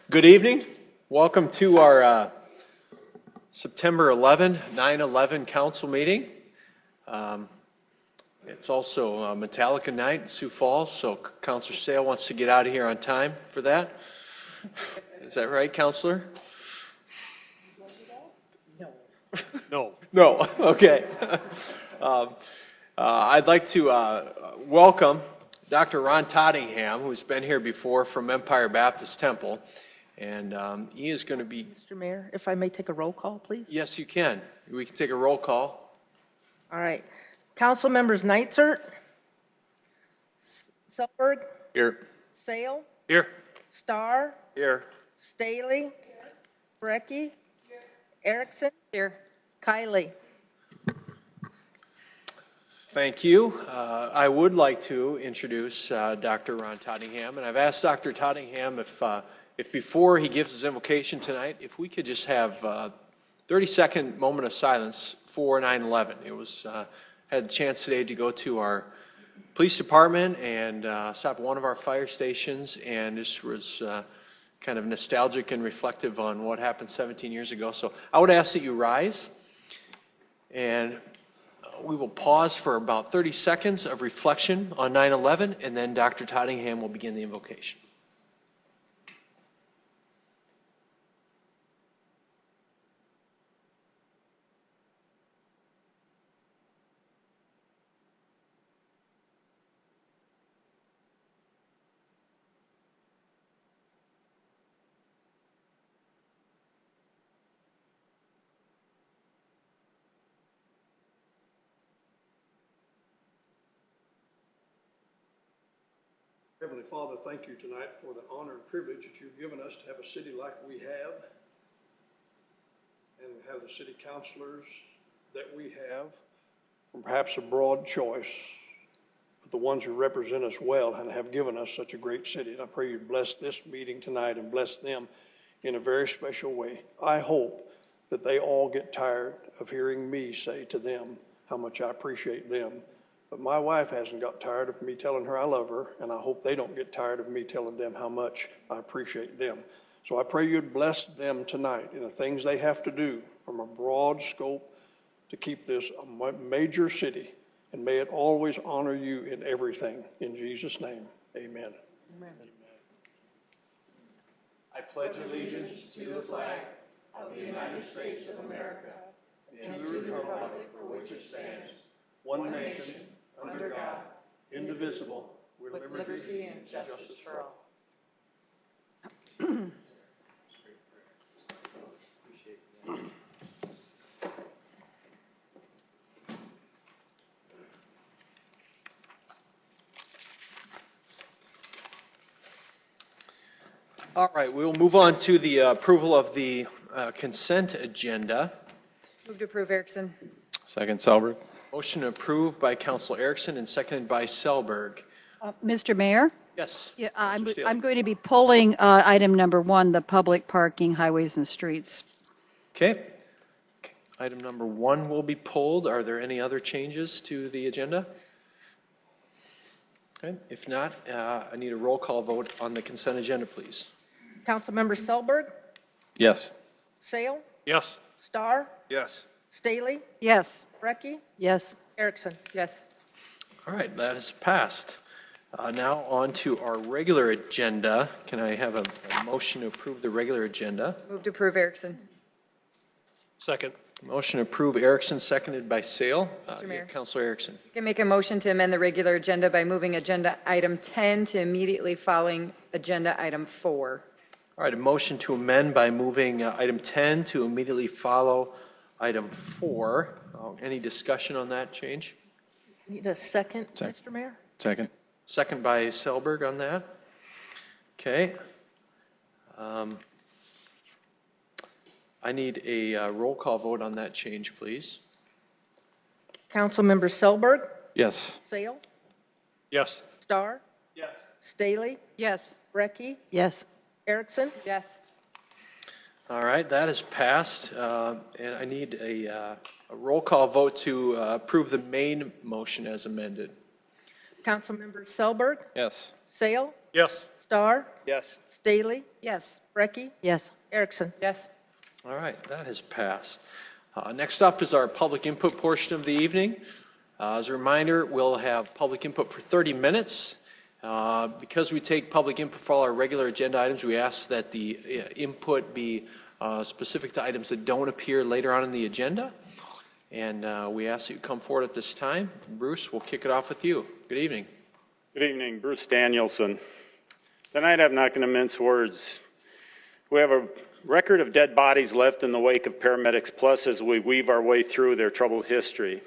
Good evening. Welcome to our September 11, 9/11 council meeting. It's also Metallica night in Sioux Falls, so Councilor Sale wants to get out of here on time for that. Is that right, Councilor? No. No. Okay. I'd like to welcome Dr. Ron Tottingham, who's been here before from Empire Baptist Temple, and he is going to be... Mr. Mayor, if I may take a roll call, please? Yes, you can. We can take a roll call. All right. Council members Nitzert, Selberg, Here. Sale, Here. Starr, Here. Staley, Brecky, Erickson, here, Kiley. Thank you. I would like to introduce Dr. Ron Tottingham, and I've asked Dr. Tottingham if before he gives his invocation tonight, if we could just have a 30-second moment of silence for 9/11. It was had the chance today to go to our police department and stop at one of our fire stations, and this was kind of nostalgic and reflective on what happened 17 years ago. So I would ask that you rise, and we will pause for about 30 seconds of reflection on 9/11, and then Dr. Tottingham will begin the invocation. Heavenly Father, thank you tonight for the honor and privilege that you've given us to have a city like we have, and have the city councilors that we have, from perhaps a broad choice, but the ones who represent us well and have given us such a great city. And I pray you bless this meeting tonight and bless them in a very special way. I hope that they all get tired of hearing me say to them how much I appreciate them. But my wife hasn't got tired of me telling her I love her, and I hope they don't get tired of me telling them how much I appreciate them. So I pray you'd bless them tonight in the things they have to do from a broad scope to keep this a major city, and may it always honor you in everything. In Jesus' name, amen. Amen. I pledge allegiance to the flag of the United States of America and to the republic for which it stands, one nation, under God, indivisible, with liberty and justice for all. All right, we'll move on to the approval of the consent agenda. Move to approve, Erickson. Second, Selberg. Motion approved by Councilor Erickson and seconded by Selberg. Mr. Mayor? Yes. Yeah, I'm going to be pulling item number 1, the public parking, highways and streets. Okay. Item number 1 will be pulled. Are there any other changes to the agenda? Okay. If not, I need a roll call vote on the consent agenda, please. Councilmember Selberg, Yes. Sale, Yes. Starr, Yes. Staley, Yes. Brecky, Yes. Erickson. Yes. All right, that is passed. Now on to our regular agenda. Can I have a motion to approve the regular agenda? Move to approve, Erickson. Second. Motion to approve Erickson, seconded by Sale. Mr. Mayor. Councilor Erickson. I can make a motion to amend the regular agenda by moving agenda item 10 to immediately following agenda item 4. All right, a motion to amend by moving item 10 to immediately follow item 4. Any discussion on that change? Need a second, Second. Mr. Mayor? Second. Second by Selberg on that. Okay. I need a roll call vote on that change, please. Councilmember Selberg, Yes. Sale, Yes. Starr, Yes. Staley, Yes. Brecky, Yes. Erickson. Yes. All right, that is passed. And I need a roll call vote to approve the main motion as amended. Councilmember Selberg, Yes. Sale, Yes. Starr, Yes. Staley, Yes. Brecky, Yes. Erickson. Yes. All right, that has passed. Next up is our public input portion of the evening. As a reminder, we'll have public input for 30 minutes. Because we take public input for all our regular agenda items, we ask that the input be specific to items that don't appear later on in the agenda. And we ask that you come forward at this time. Bruce, we'll kick it off with you. Good evening. Good evening, Bruce Danielson. Tonight I'm not going to mince words. We have a record of dead bodies left in the wake of Paramedics Plus as we weave our way through their troubled history.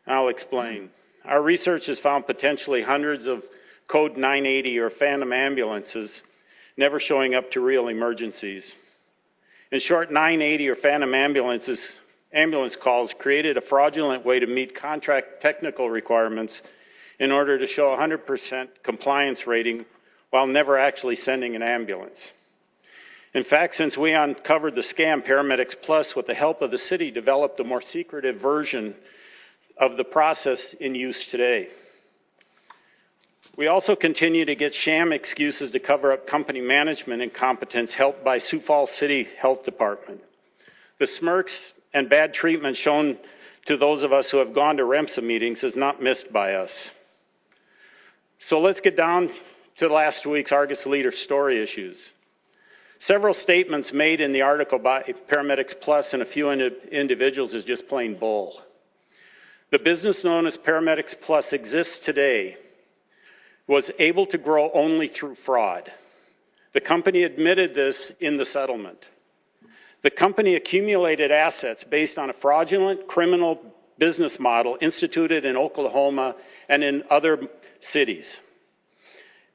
I'll explain. Our research has found potentially hundreds of Code 980 or phantom ambulances never showing up to real emergencies. In short, 980 or phantom ambulance calls created a fraudulent way to meet contract technical requirements in order to show a 100% compliance rating while never actually sending an ambulance. In fact, since we uncovered the scam, Paramedics Plus, with the help of the city, developed a more secretive version of the process in use today. We also continue to get sham excuses to cover up company management incompetence helped by Sioux Falls City Health Department. The smirks and bad treatment shown to those of us who have gone to REMSA meetings is not missed by us. So let's get down to last week's Argus Leader story issues. Several statements made in the article by Paramedics Plus and a few individuals is just plain bull. The business known as Paramedics Plus exists today, was able to grow only through fraud. The company admitted this in the settlement. The company accumulated assets based on a fraudulent criminal business model instituted in Oklahoma and in other cities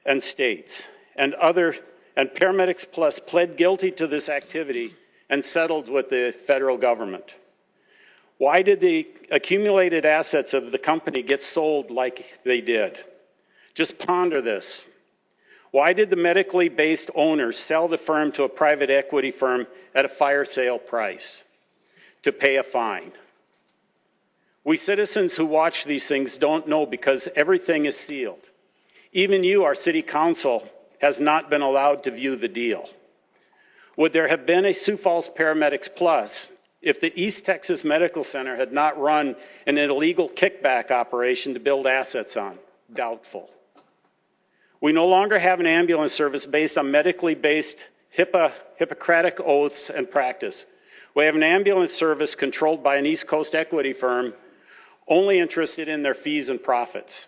and states. And Paramedics Plus pled guilty to this activity and settled with the federal government. Why did the accumulated assets of the company get sold like they did? Just ponder this. Why did the medically based owners sell the firm to a private equity firm at a fire sale price? To pay a fine. We citizens who watch these things don't know because everything is sealed. Even you, our city council, has not been allowed to view the deal. Would there have been a Sioux Falls Paramedics Plus if the East Texas Medical Center had not run an illegal kickback operation to build assets on? Doubtful. We no longer have an ambulance service based on medically based Hippocratic oaths and practice. We have an ambulance service controlled by an East Coast equity firm only interested in their fees and profits.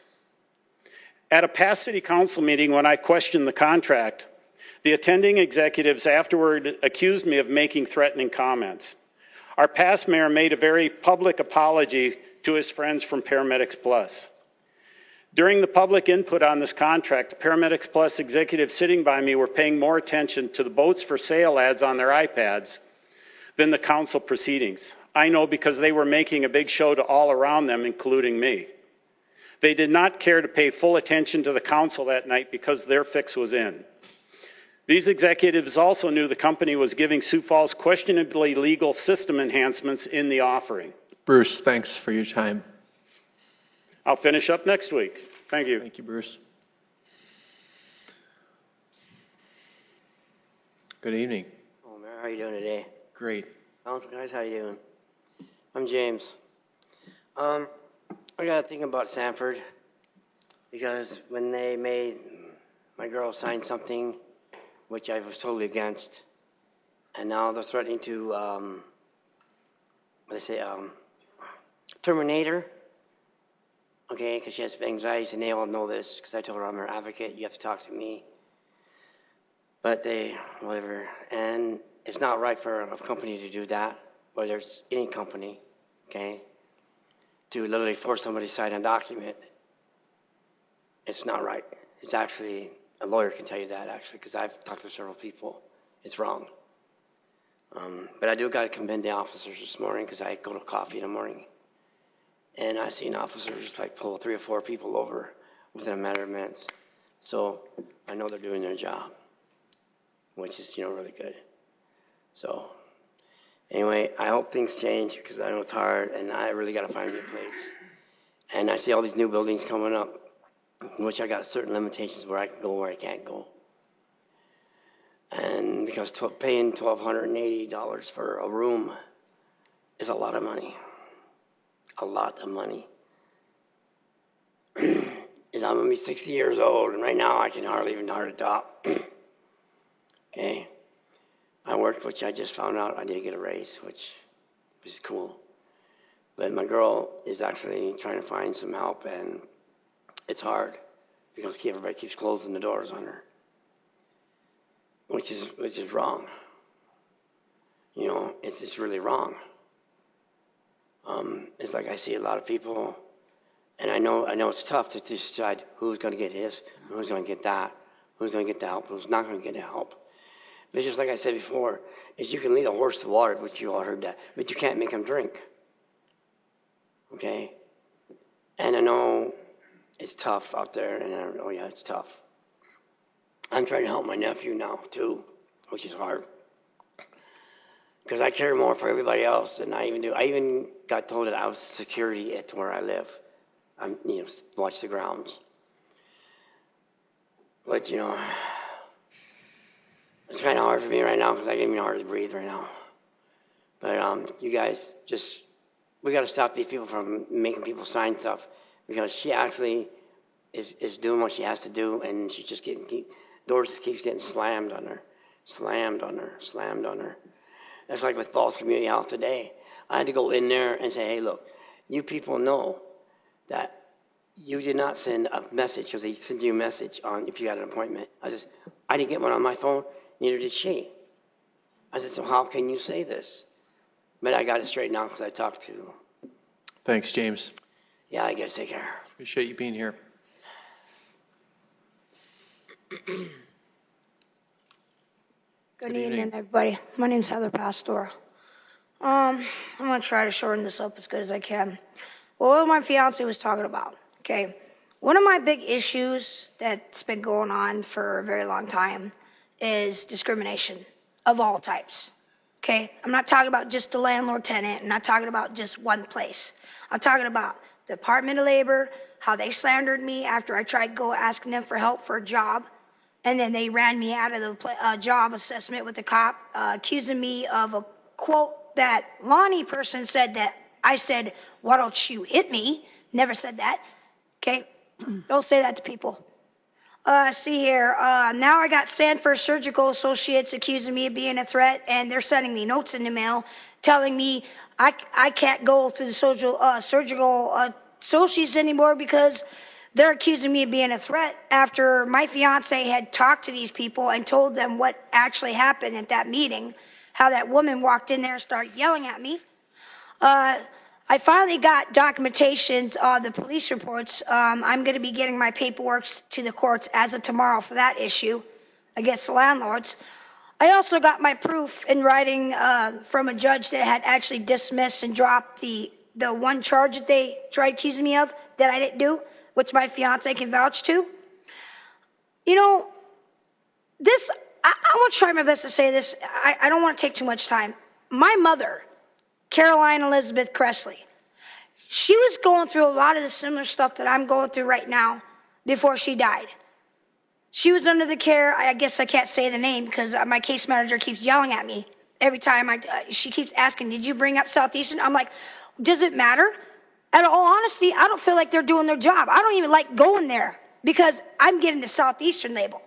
At a past city council meeting when I questioned the contract, the attending executives afterward accused me of making threatening comments. Our past mayor made a very public apology to his friends from Paramedics Plus. During the public input on this contract, the Paramedics Plus executives sitting by me were paying more attention to the boats for sale ads on their iPads than the council proceedings. I know because they were making a big show to all around them, including me. They did not care to pay full attention to the council that night because their fix was in. These executives also knew the company was giving Sioux Falls questionably legal system enhancements in the offering. Bruce, thanks for your time. I'll finish up next week. Thank you. Thank you, Bruce. Good evening. Oh, Mayor, how are you doing today? Great. Council guys, how you doing? I'm James. I got to think about Sanford because when they made my girl sign something which I was totally against, and now they're threatening to, terminate her. Okay, because she has anxiety, and they all know this because I told her I'm her advocate. You have to talk to me. But whatever. And it's not right for a company to do that, whether it's any company, okay, to literally force somebody to sign a document. It's not right. It's actually, a lawyer can tell you that, actually, because I've talked to several people. It's wrong. But I do got to commend the officers this morning because I go to coffee in the morning. And I seen officers like pull 3 or 4 people over within a matter of minutes. So I know they're doing their job, which is, really good. So anyway, I hope things change because I know it's hard and I really got to find a new place. And I see all these new buildings coming up which I got certain limitations where I can go, where I can't go. And because paying $1,280 for a room is a lot of money. A lot of money. Is I'm going to be 60 years old, and right now I can hardly even talk. Okay. I worked, which I just found out I did get a raise, which is cool. But my girl is actually trying to find some help, and it's hard because everybody keeps closing the doors on her, which is wrong. You know, it's just really wrong. It's like I see a lot of people, and I know it's tough to decide who's going to get this, who's going to get that, who's going to get the help, who's not going to get the help. But just like I said before, is you can lead a horse to water, which you all heard that, but you can't make him drink. Okay? And I know it's tough out there, and oh yeah, it's tough. I'm trying to help my nephew now, too, which is hard. Because I care more for everybody else than I even do. I even got told that I was security at where I live. I'm, watch the grounds. But, it's kind of hard for me right now because I can't even hardly breathe right now. But you guys, we got to stop these people from making people sign stuff because she actually is doing what she has to do, and she's just doors just keeps getting slammed on her. That's like with Falls Community Health today. I had to go in there and say, hey, look, you people know that you did not send a message because they send you a message on if you had an appointment. I didn't get one on my phone, neither did she. I said, so how can you say this? But I got it straightened out because I talked to. Thanks, James. Yeah, I guess take care. Appreciate you being here. Good evening, everybody. My name's Heather Pastor. I'm going to try to shorten this up as good as I can. Well, what my fiance was talking about, okay? One of my big issues that's been going on for a very long time is discrimination of all types, okay? I'm not talking about just the landlord-tenant. I'm not talking about just one place. I'm talking about the Department of Labor, how they slandered me after I tried to go asking them for help for a job. And then they ran me out of the job assessment with the cop, accusing me of a quote that Lonnie person said that I said, why don't you hit me? Never said that. Okay? Don't say that to people. See here. Now I got Sanford Surgical Associates accusing me of being a threat, and they're sending me notes in the mail telling me I can't go through the surgical associates anymore because they're accusing me of being a threat after my fiance had talked to these people and told them what actually happened at that meeting, how that woman walked in there and started yelling at me. I finally got documentation of the police reports. I'm going to be getting my paperwork to the courts as of tomorrow for that issue against the landlords. I also got my proof in writing from a judge that had actually dismissed and dropped the one charge that they tried accusing me of that I didn't do, which my fiance can vouch to. I want to try my best to say this. I don't want to take too much time. My mother, Caroline Elizabeth Cressley, she was going through a lot of the similar stuff that I'm going through right now before she died. She was under the care, I guess I can't say the name because my case manager keeps yelling at me every time. She keeps asking, did you bring up Southeastern? I'm like, does it matter? In all honesty, I don't feel like they're doing their job. I don't even like going there because I'm getting the Southeastern label.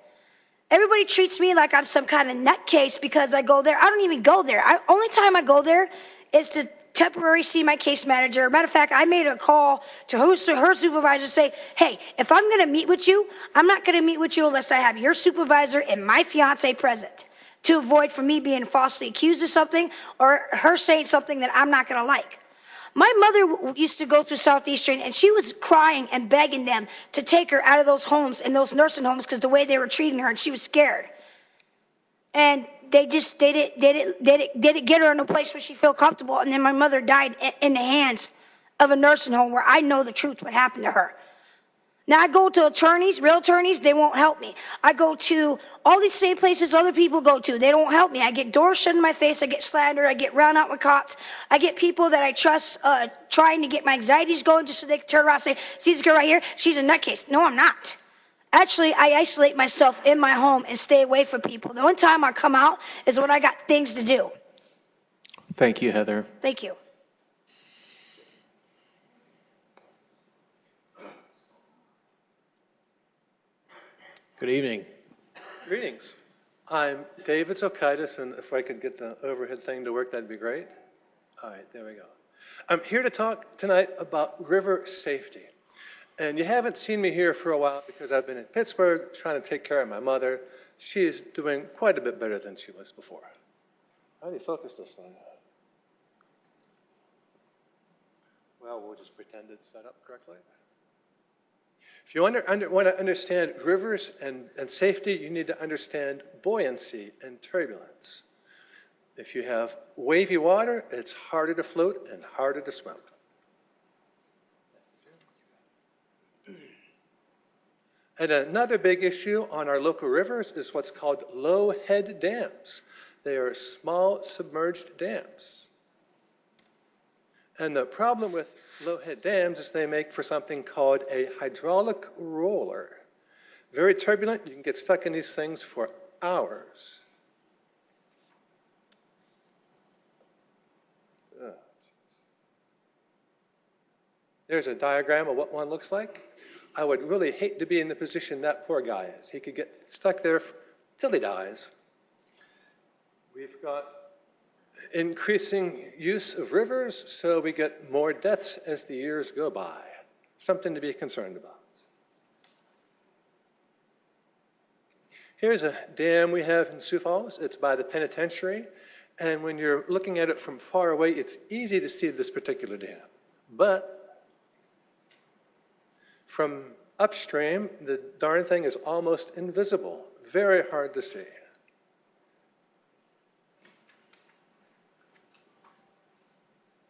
Everybody treats me like I'm some kind of nutcase because I go there. I don't even go there. Only time I go there is to temporarily see my case manager. Matter of fact, I made a call to her supervisor to say, hey, if I'm going to meet with you, I'm not going to meet with you unless I have your supervisor and my fiance present to avoid from me being falsely accused of something or her saying something that I'm not going to like. My mother used to go through Southeastern, and she was crying and begging them to take her out of those homes and those nursing homes because the way they were treating her, and she was scared. And they didn't get her in a place where she felt comfortable. And then my mother died in the hands of a nursing home where I know the truth what happened to her. Now I go to attorneys, real attorneys, they won't help me. I go to all these same places other people go to. They don't help me. I get doors shut in my face. I get slandered. I get round out with cops. I get people that I trust trying to get my anxieties going just so they can turn around and say, see this girl right here? She's a nutcase. No, I'm not. Actually, I isolate myself in my home and stay away from people. The only time I come out is when I got things to do. Thank you, Heather. Thank you. Good evening. Greetings. I'm David Zokaitis, and if I could get the overhead thing to work, that'd be great. All right, there we go. I'm here to talk tonight about river safety. And you haven't seen me here for a while because I've been in Pittsburgh trying to take care of my mother. She's doing quite a bit better than she was before. How do you focus this thing? Well, we'll just pretend it's set up correctly. If you want to understand rivers and safety, you need to understand buoyancy and turbulence. If you have wavy water, it's harder to float and harder to swim. And another big issue on our local rivers is what's called low head dams. They are small submerged dams. And the problem with low head dams is they make for something called a hydraulic roller. Very turbulent, you can get stuck in these things for hours. There's a diagram of what one looks like. I would really hate to be in the position that poor guy is. He could get stuck there till he dies. We've got increasing use of rivers, so we get more deaths as the years go by. Something to be concerned about. Here's a dam we have in Sioux Falls. It's by the penitentiary. And when you're looking at it from far away, it's easy to see this particular dam. But from upstream, the darn thing is almost invisible. Very hard to see.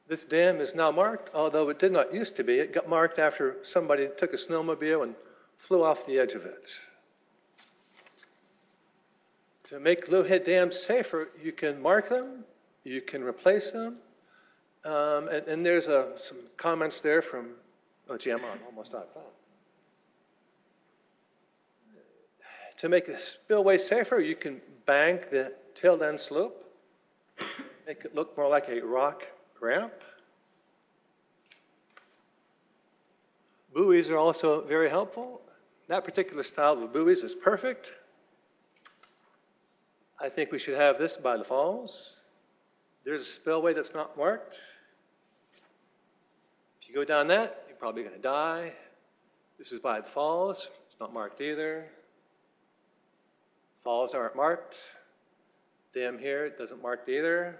This dam is now marked, although it did not used to be. It got marked after somebody took a snowmobile and flew off the edge of it. To make low-head dams safer, you can mark them, you can replace them, and there's some comments there from, oh gee, I'm almost out of time. To make the spillway safer, you can bank the tail end slope, make it look more like a rock ramp. Buoys are also very helpful. That particular style of buoys is perfect. I think we should have this by the falls. There's a spillway that's not marked. If you go down that, you're probably going to die. This is by the falls. It's not marked either. Falls aren't marked. Dam here, it doesn't mark either.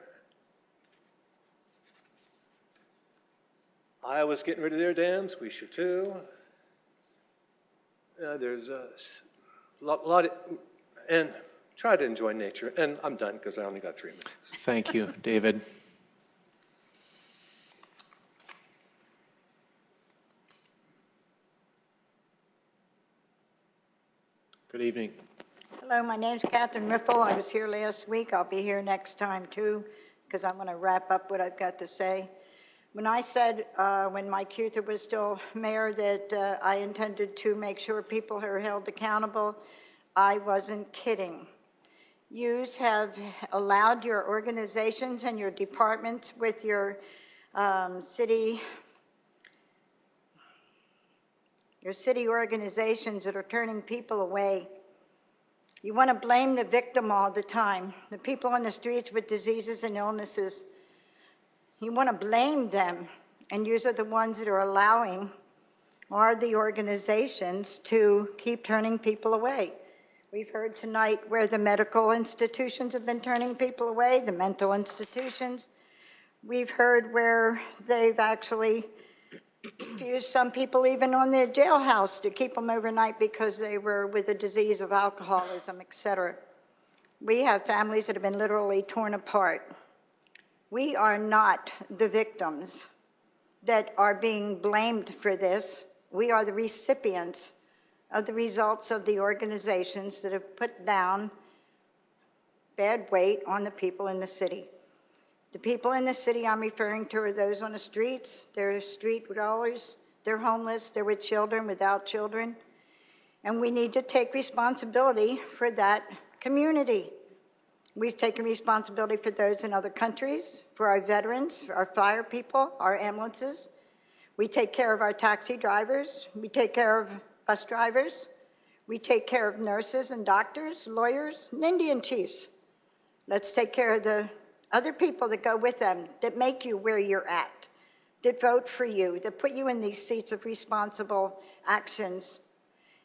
Iowa's getting rid of their dams. We should too. There's a lot of, and try to enjoy nature. And I'm done because I only got 3 minutes. Thank you, David. Good evening. Hello, my name's Catherine Riffle. I was here last week. I'll be here next time too, because I'm going to wrap up what I've got to say. When I said, when Mike Huther was still mayor, that I intended to make sure people are held accountable, I wasn't kidding. Yous have allowed your organizations and your departments with your city organizations that are turning people away. You want to blame the victim all the time, the people on the streets with diseases and illnesses. You want to blame them, and yous are the ones that are allowing, or the organizations, to keep turning people away. We've heard tonight where the medical institutions have been turning people away, the mental institutions. We've heard where they've actually refused some people even on the jailhouse to keep them overnight because they were with a disease of alcoholism, etc. We have families that have been literally torn apart. We are not the victims that are being blamed for this. we are the recipients of the results of the organizations that have put down bad weight on the people in the city. The people in the city I'm referring to are those on the streets. They're street dwellers, they're homeless, they're with children, without children. And we need to take responsibility for that community. We've taken responsibility for those in other countries, for our veterans, for our fire people, our ambulances. We take care of our taxi drivers. We take care of bus drivers. We take care of nurses and doctors, lawyers, and Indian chiefs. Let's take care of the other people that go with them, that make you where you're at, that vote for you, that put you in these seats of responsible actions.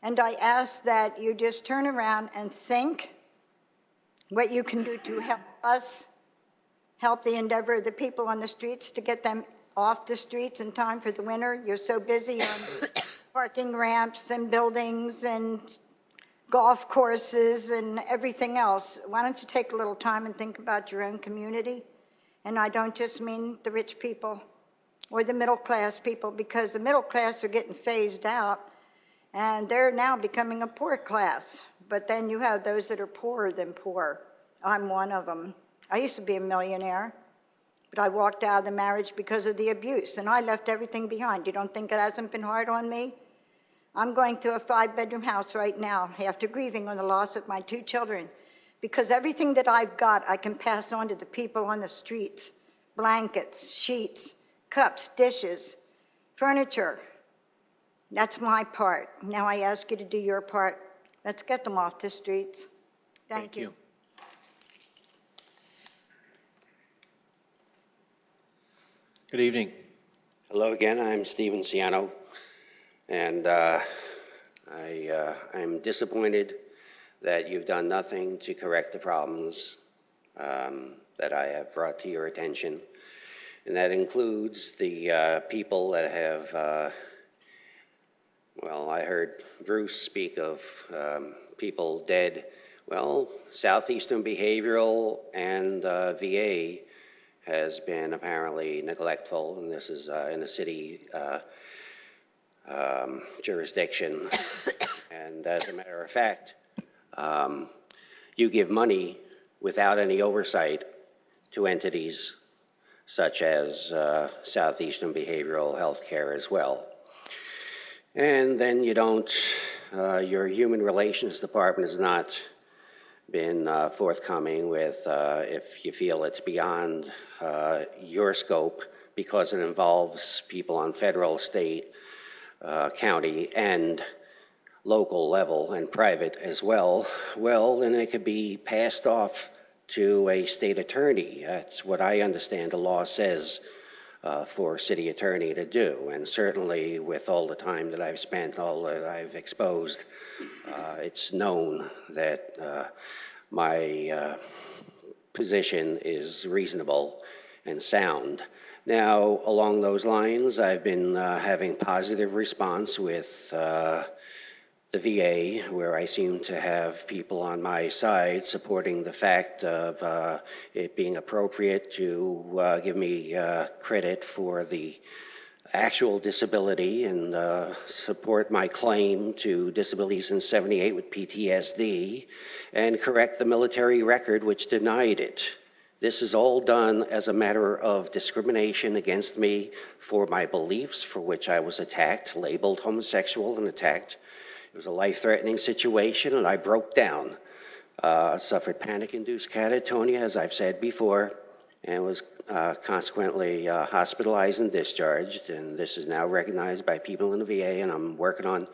And I ask that you just turn around and think what you can do to help us, help the endeavor of the people on the streets to get them off the streets in time for the winter. You're so busy on parking ramps and buildings and golf courses and everything else. Why don't you take a little time and think about your own community? And I don't just mean the rich people or the middle class people, because the middle class are getting phased out and they're now becoming a poor class. But then you have those that are poorer than poor. I'm one of them. I used to be a millionaire, but I walked out of the marriage because of the abuse, and I left everything behind. You don't think it hasn't been hard on me? I'm going through a 5-bedroom house right now after grieving on the loss of my 2 children, because everything that I've got I can pass on to the people on the streets. Blankets, sheets, cups, dishes, furniture. That's my part. Now I ask you to do your part. Let's get them off the streets. Thank you. Good evening. Hello again, I'm Stephen Ciano, and I'm disappointed that you've done nothing to correct the problems that I have brought to your attention, and that includes the people that have, well, I heard Bruce speak of people dead. Well, Southeastern Behavioral and VA has been apparently neglectful, and this is in a city jurisdiction. And as a matter of fact, you give money without any oversight to entities such as Southeastern Behavioral Health Care as well. And then you don't, your Human Relations Department has not been forthcoming with if you feel it's beyond your scope because it involves people on federal, state, county, and local level and private as well, well, then it could be passed off to a state attorney. That's what I understand the law says for a city attorney to do. And certainly with all the time that I've spent, all that I've exposed, it's known that my position is reasonable and sound. Now, along those lines, I've been having positive response with the VA, where I seem to have people on my side supporting the fact of it being appropriate to give me credit for the actual disability and support my claim to disability since '78 with PTSD and correct the military record which denied it. This is all done as a matter of discrimination against me for my beliefs, for which I was attacked, labeled homosexual and attacked. It was a life-threatening situation, and I broke down. Suffered panic-induced catatonia, as I've said before, and was consequently hospitalized and discharged. And this is now recognized by people in the VA, and I'm working on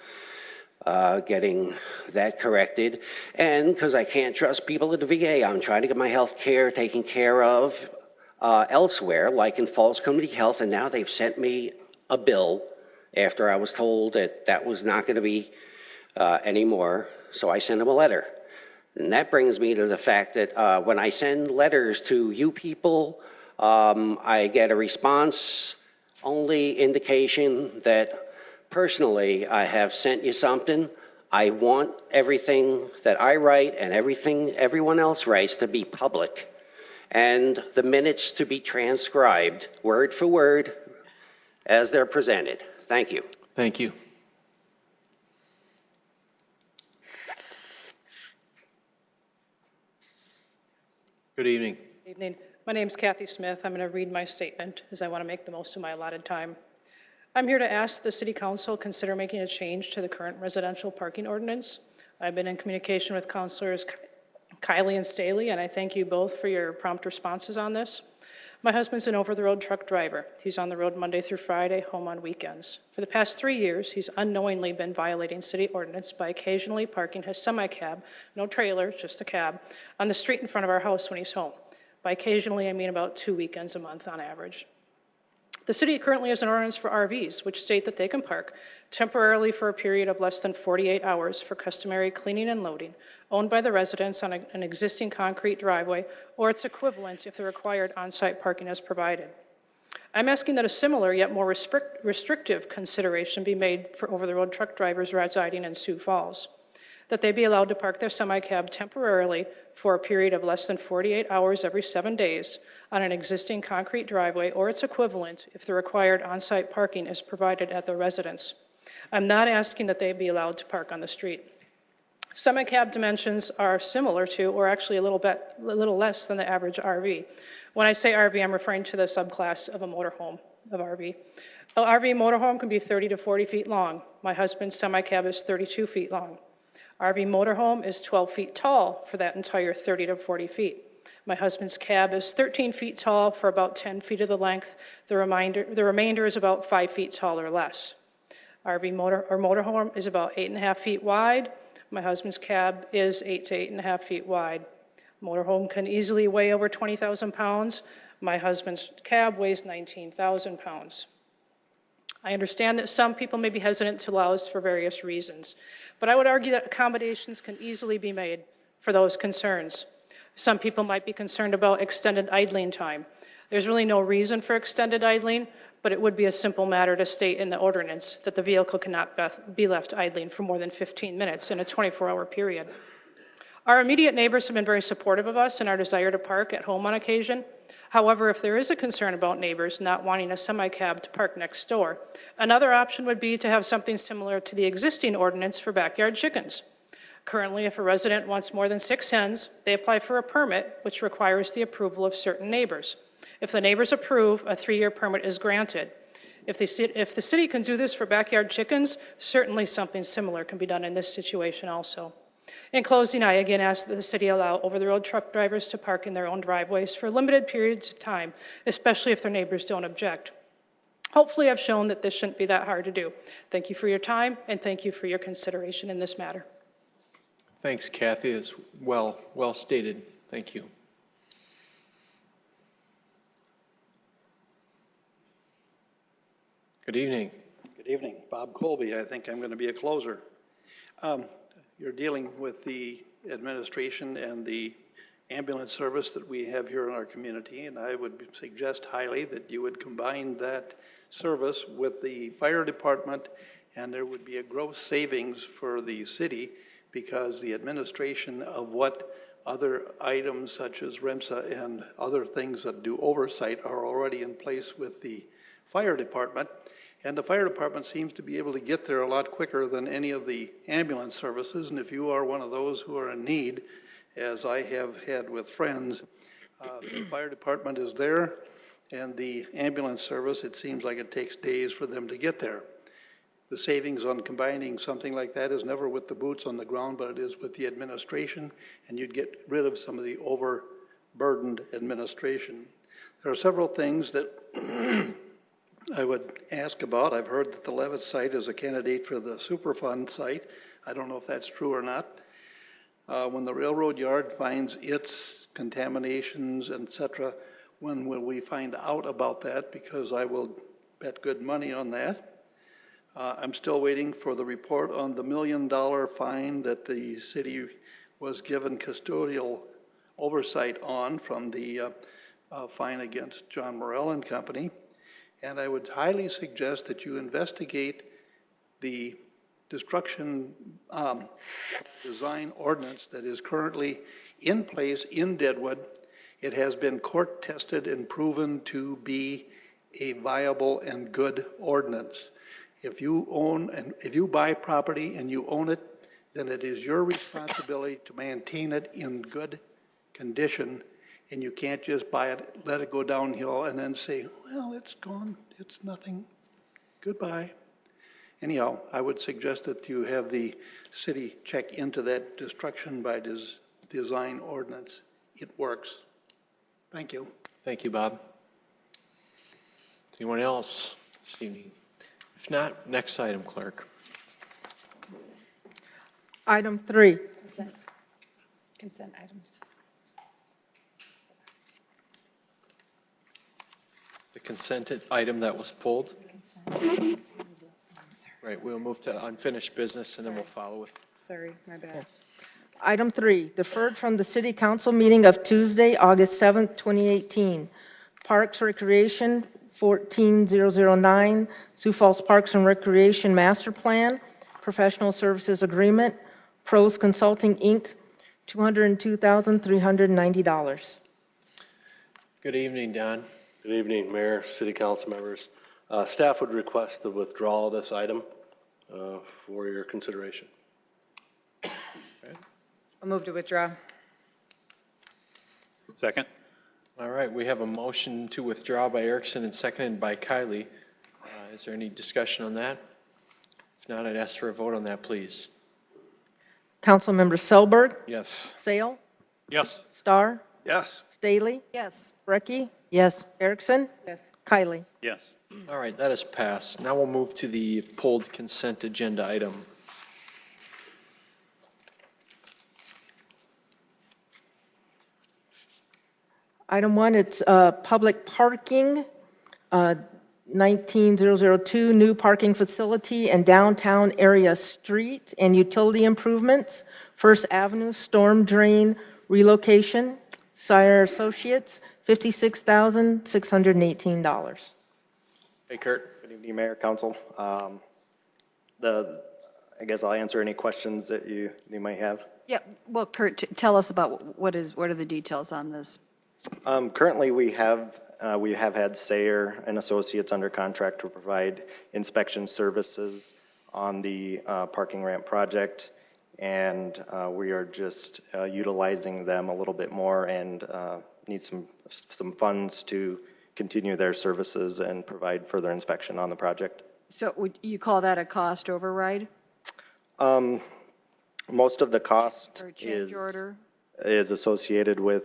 getting that corrected. And because I can't trust people at the VA, I'm trying to get my health care taken care of elsewhere, like in Falls Community Health, and now they've sent me a bill after I was told that that was not going to be anymore, so I sent them a letter. And that brings me to the fact that when I send letters to you people, I get a response, only indication that personally I have sent you something. I want everything that I write and everything everyone else writes to be public, and the minutes to be transcribed word for word as they're presented. Thank you. Thank you. Good evening. Evening. My name's Kathy Smith. I'm going to read my statement as I want to make the most of my allotted time. I'm here to ask the City Council consider making a change to the current residential parking ordinance. I've been in communication with Councilors Kiley and Staley, and I thank you both for your prompt responses on this. My husband's an over-the-road truck driver. He's on the road Monday through Friday, home on weekends. For the past 3 years, he's unknowingly been violating city ordinance by occasionally parking his semi-cab, no trailer, just a cab, on the street in front of our house when he's home. By occasionally, I mean about 2 weekends a month on average. The city currently has an ordinance for RVs, which state that they can park temporarily for a period of less than 48 hours for customary cleaning and loading, owned by the residents on an existing concrete driveway, or its equivalent if the required on-site parking is provided. I'm asking that a similar yet more restrictive consideration be made for over-the-road truck drivers residing in Sioux Falls, that they be allowed to park their semi-cab temporarily for a period of less than 48 hours every 7 days on an existing concrete driveway or its equivalent if the required on-site parking is provided at their residence. I'm not asking that they be allowed to park on the street. Semi-cab dimensions are similar to, or actually a little less than the average RV. When I say RV, I'm referring to the subclass of a motorhome of RV. An RV motorhome can be 30 to 40 feet long. My husband's semi-cab is 32 feet long. RV motorhome is 12 feet tall for that entire 30 to 40 feet. My husband's cab is 13 feet tall for about 10 feet of the length. The remainder is about 5 feet tall or less. Motorhome is about 8.5 feet wide. My husband's cab is 8 to 8.5 feet wide. Motorhome can easily weigh over 20,000 pounds. My husband's cab weighs 19,000 pounds. I understand that some people may be hesitant to allow this for various reasons, but I would argue that accommodations can easily be made for those concerns. Some people might be concerned about extended idling time. There's really no reason for extended idling, but it would be a simple matter to state in the ordinance that the vehicle cannot be left idling for more than 15 minutes in a 24-hour period. Our immediate neighbors have been very supportive of us in our desire to park at home on occasion. However, if there is a concern about neighbors not wanting a semi-cab to park next door, another option would be to have something similar to the existing ordinance for backyard chickens. Currently, if a resident wants more than 6 hens, they apply for a permit, which requires the approval of certain neighbors. If the neighbors approve, a 3-year permit is granted. If the city can do this for backyard chickens, certainly something similar can be done in this situation also. In closing, I again ask that the city allow over-the-road truck drivers to park in their own driveways for limited periods of time, especially if their neighbors don't object. Hopefully, I've shown that this shouldn't be that hard to do. Thank you for your time, and thank you for your consideration in this matter. Thanks, Kathy. It's well stated. Thank you. Good evening. Good evening. Bob Colby. I think I'm going to be a closer. You're dealing with the administration and the ambulance service that we have here in our community, and I would suggest highly that you would combine that service with the fire department, and there would be a gross savings for the city because the administration of what other items such as REMSA and other things that do oversight are already in place with the fire department. And the fire department seems to be able to get there a lot quicker than any of the ambulance services. And if you are one of those who are in need, as I have had with friends, the fire department is there, and the ambulance service, it seems like it takes days for them to get there. The savings on combining something like that is never with the boots on the ground, but it is with the administration, and you'd get rid of some of the overburdened administration. There are several things that I would ask about. I've heard that the Levitt site is a candidate for the Superfund site. I don't know if that's true or not. When the railroad yard finds its contaminations, etc., when will we find out about that? Because I will bet good money on that. I'm still waiting for the report on the $1 million fine that the city was given custodial oversight on from the fine against John Morrell and Company. And I would highly suggest that you investigate the destruction design ordinance that is currently in place in Deadwood. It has been court tested and proven to be a viable and good ordinance. If you own and if you buy property and you own it, then it is your responsibility to maintain it in good condition And you can't just buy it, let it go downhill, and then say, well, it's gone, it's nothing, goodbye. Anyhow, I would suggest that you have the city check into that destruction by design ordinance. It works. Thank you. Thank you, Bob. Anyone else this evening? If not, next item, clerk. Item 3. Consent items. The consented item that was pulled. Right, we'll move to unfinished business and then we'll follow with. Sorry, my bad. Item 3, deferred from the City Council meeting of Tuesday, August 7th, 2018. Parks Recreation, 14009, Sioux Falls Parks and Recreation Master Plan, Professional Services Agreement, Pros Consulting, Inc., $202,390. Good evening, Don. Good evening, Mayor, City Council members. Staff would request the withdrawal of this item for your consideration. I'll move to withdraw. Second. All right, we have a motion to withdraw by Erickson and seconded by Kylie. Is there any discussion on that? If not, I'd ask for a vote on that, please. Councilmember Selberg, Yes. Sale, Yes. Starr, Yes. Staley, Yes. Brecky. Yes. Erickson, Yes. Kylie. Yes. All right, that is passed. Now we'll move to the pulled consent agenda item. Item 1, it's public parking, 19002, new parking facility and downtown area street and utility improvements, First Avenue storm drain relocation, Sire Associates, $56,618. Hey, Kurt. Good evening, Mayor, Council. I guess I'll answer any questions that you might have. Yeah, well, Kurt, tell us about what are the details on this? Currently, we have had Sayer and Associates under contract to provide inspection services on the parking ramp project, and we are just utilizing them a little bit more and need some funds to continue their services and provide further inspection on the project. So would you call that a cost override? Most of the cost Or a change order? is associated with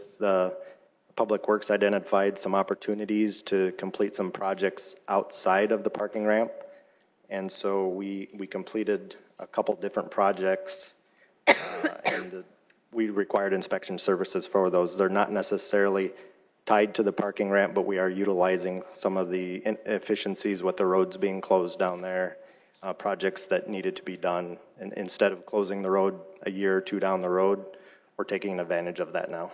Public Works identified some opportunities to complete some projects outside of the parking ramp. And so we completed a couple different projects and we required inspection services for those. They're not necessarily tied to the parking ramp, but we are utilizing some of the efficiencies with the roads being closed down there, projects that needed to be done. And instead of closing the road a year or two down the road, we're taking advantage of that now.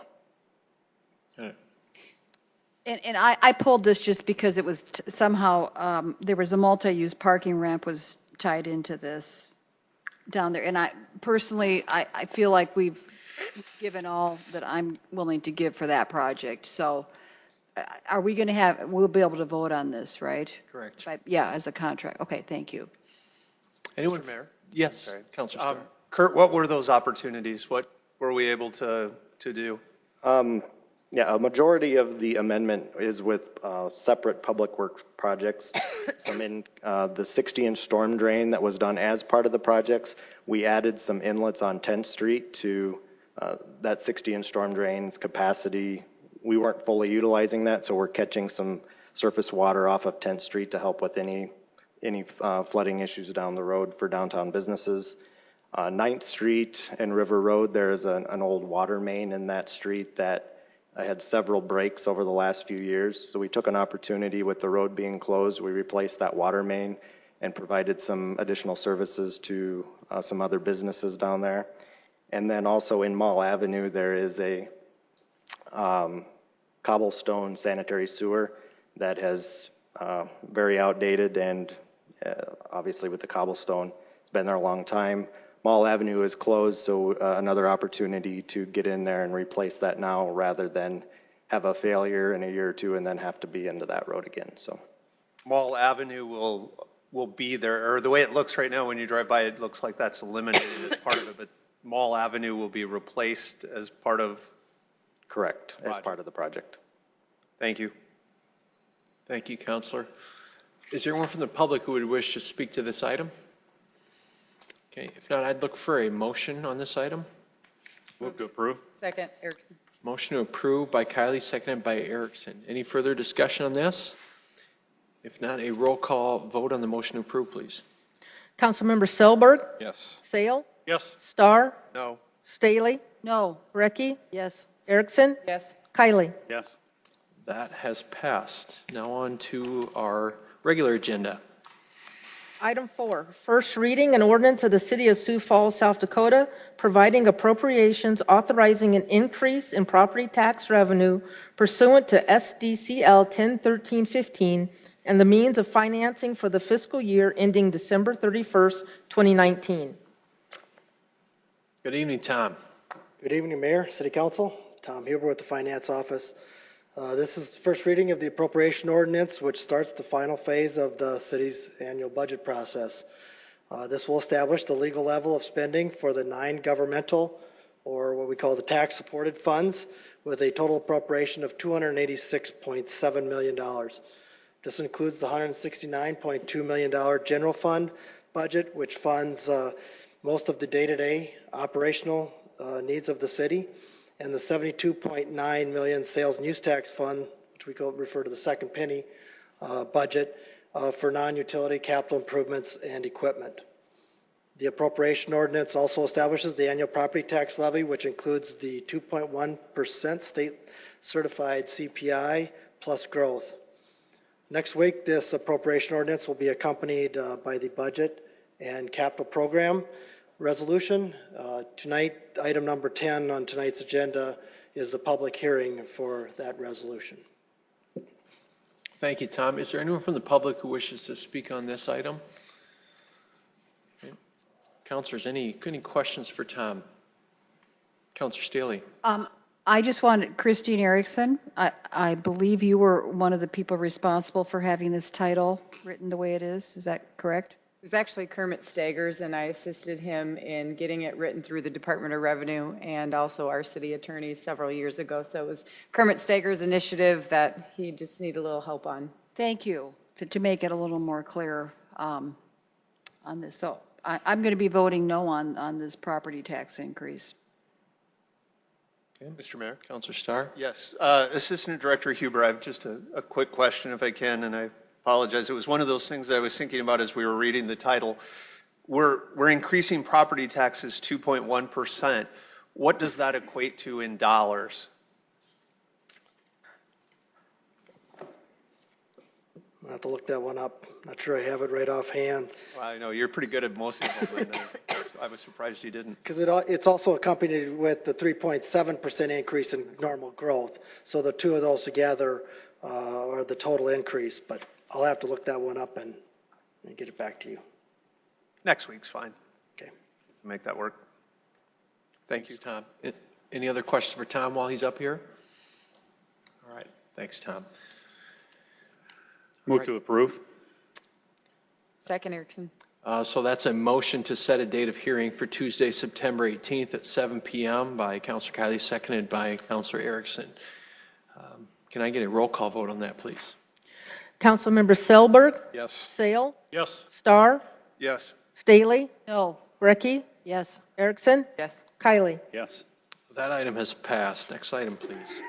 And I pulled this just because it was somehow, there was a multi-use parking ramp was tied into this down there. And I personally, I feel like we've given all that I'm willing to give for that project. So are we going to we'll be able to vote on this, right? Correct. Yeah, as a contract. Okay, thank you. Anyone? Mayor? Yes, Councilor Starr. Kurt, what were those opportunities? What were we able to do? Yeah, a majority of the amendment is with separate public works projects. Some in the 60-inch storm drain that was done as part of the projects. We added some inlets on 10th Street to that 60-inch storm drain's capacity. We weren't fully utilizing that, so we're catching some surface water off of 10th Street to help with any flooding issues down the road for downtown businesses. 9th Street and River Road, there is an old water main in that street that had several breaks over the last few years. So we took an opportunity with the road being closed. We replaced that water main and provided some additional services to some other businesses down there. And then also in Mall Avenue, there is a cobblestone sanitary sewer that has very outdated and obviously with the cobblestone, it's been there a long time. Mall Avenue is closed, so another opportunity to get in there and replace that now rather than have a failure in a year or two and then have to be into that road again. So, Mall Avenue will be there, or the way it looks right now when you drive by, it looks like that's eliminated as part of it, but Mall Avenue will be replaced as part of Correct, as part of the project. Thank you. Thank you, Counselor. Is there anyone from the public who would wish to speak to this item? Okay, if not, I'd look for a motion on this item. Move to approve. Second, Erickson. Motion to approve by Kylie, seconded by Erickson. Any further discussion on this? If not, a roll call vote on the motion to approve, please. Councilmember Selberg, Yes. Sale, Yes. Starr, No. Staley, No. Brecky, Yes. Erickson, Yes. Kylie. Yes. That has passed. Now on to our regular agenda. Item 4, first reading an ordinance of the City of Sioux Falls, South Dakota, providing appropriations authorizing an increase in property tax revenue pursuant to SDCL 101315 and the means of financing for the fiscal year ending December 31st, 2019. Good evening, Tom. Good evening, Mayor, City Council. Tom Huber with the Finance Office. This is the first reading of the appropriation ordinance, which starts the final phase of the city's annual budget process. This will establish the legal level of spending for the 9 governmental, or what we call the tax-supported funds, with a total appropriation of $286.7 million. This includes the $169.2 million general fund budget, which funds most of the day-to-day operational needs of the city, and the $72.9 million sales and use tax fund, which we refer to the second penny budget for non-utility capital improvements and equipment. The appropriation ordinance also establishes the annual property tax levy, which includes the 2.1% state certified CPI plus growth. Next week, this appropriation ordinance will be accompanied by the budget and capital program resolution. Tonight, item number 10 on tonight's agenda is the public hearing for that resolution. Thank you, Tom. Is there anyone from the public who wishes to speak on this item? Okay. Councilors, any questions for Tom? Councilor Staley. I just wanted, Christine Erickson, I believe you were one of the people responsible for having this title written the way it is. Is that correct? It was actually Kermit Staggers, and I assisted him in getting it written through the Department of Revenue and also our city attorney several years ago. So it was Kermit Staggers' initiative that he just needed a little help on. Thank you, to make it a little more clear on this. So I'm going to be voting no on this property tax increase. Okay. Mr. Mayor. Councilor Starr. Yes. Assistant Director Huber, I have just a quick question if I can, and I apologize. It was one of those things that I was thinking about as we were reading the title. We're increasing property taxes 2.1%. What does that equate to in dollars? I'll have to look that one up. Not sure I have it right offhand. Well, I know you're pretty good at most of them, and I was surprised you didn't. Because it's also accompanied with the 3.7% increase in normal growth. So the two of those together are the total increase. But I'll have to look that one up and get it back to you. Next week's fine. Okay. Make that work. Thank you, Tom. Any other questions for Tom while he's up here? All right. Thanks, Tom. Move to approve. Second, Erickson. So that's a motion to set a date of hearing for Tuesday, September 18th at 7 p.m. by Councilor Kiley, seconded by Councilor Erickson. Can I get a roll call vote on that, please? Councilmember Selberg. Yes. Sale. Yes. Starr. Yes. Staley. No. Brecky. Yes. Erickson. Yes. Kylie. Yes. That item has passed. Next item, please.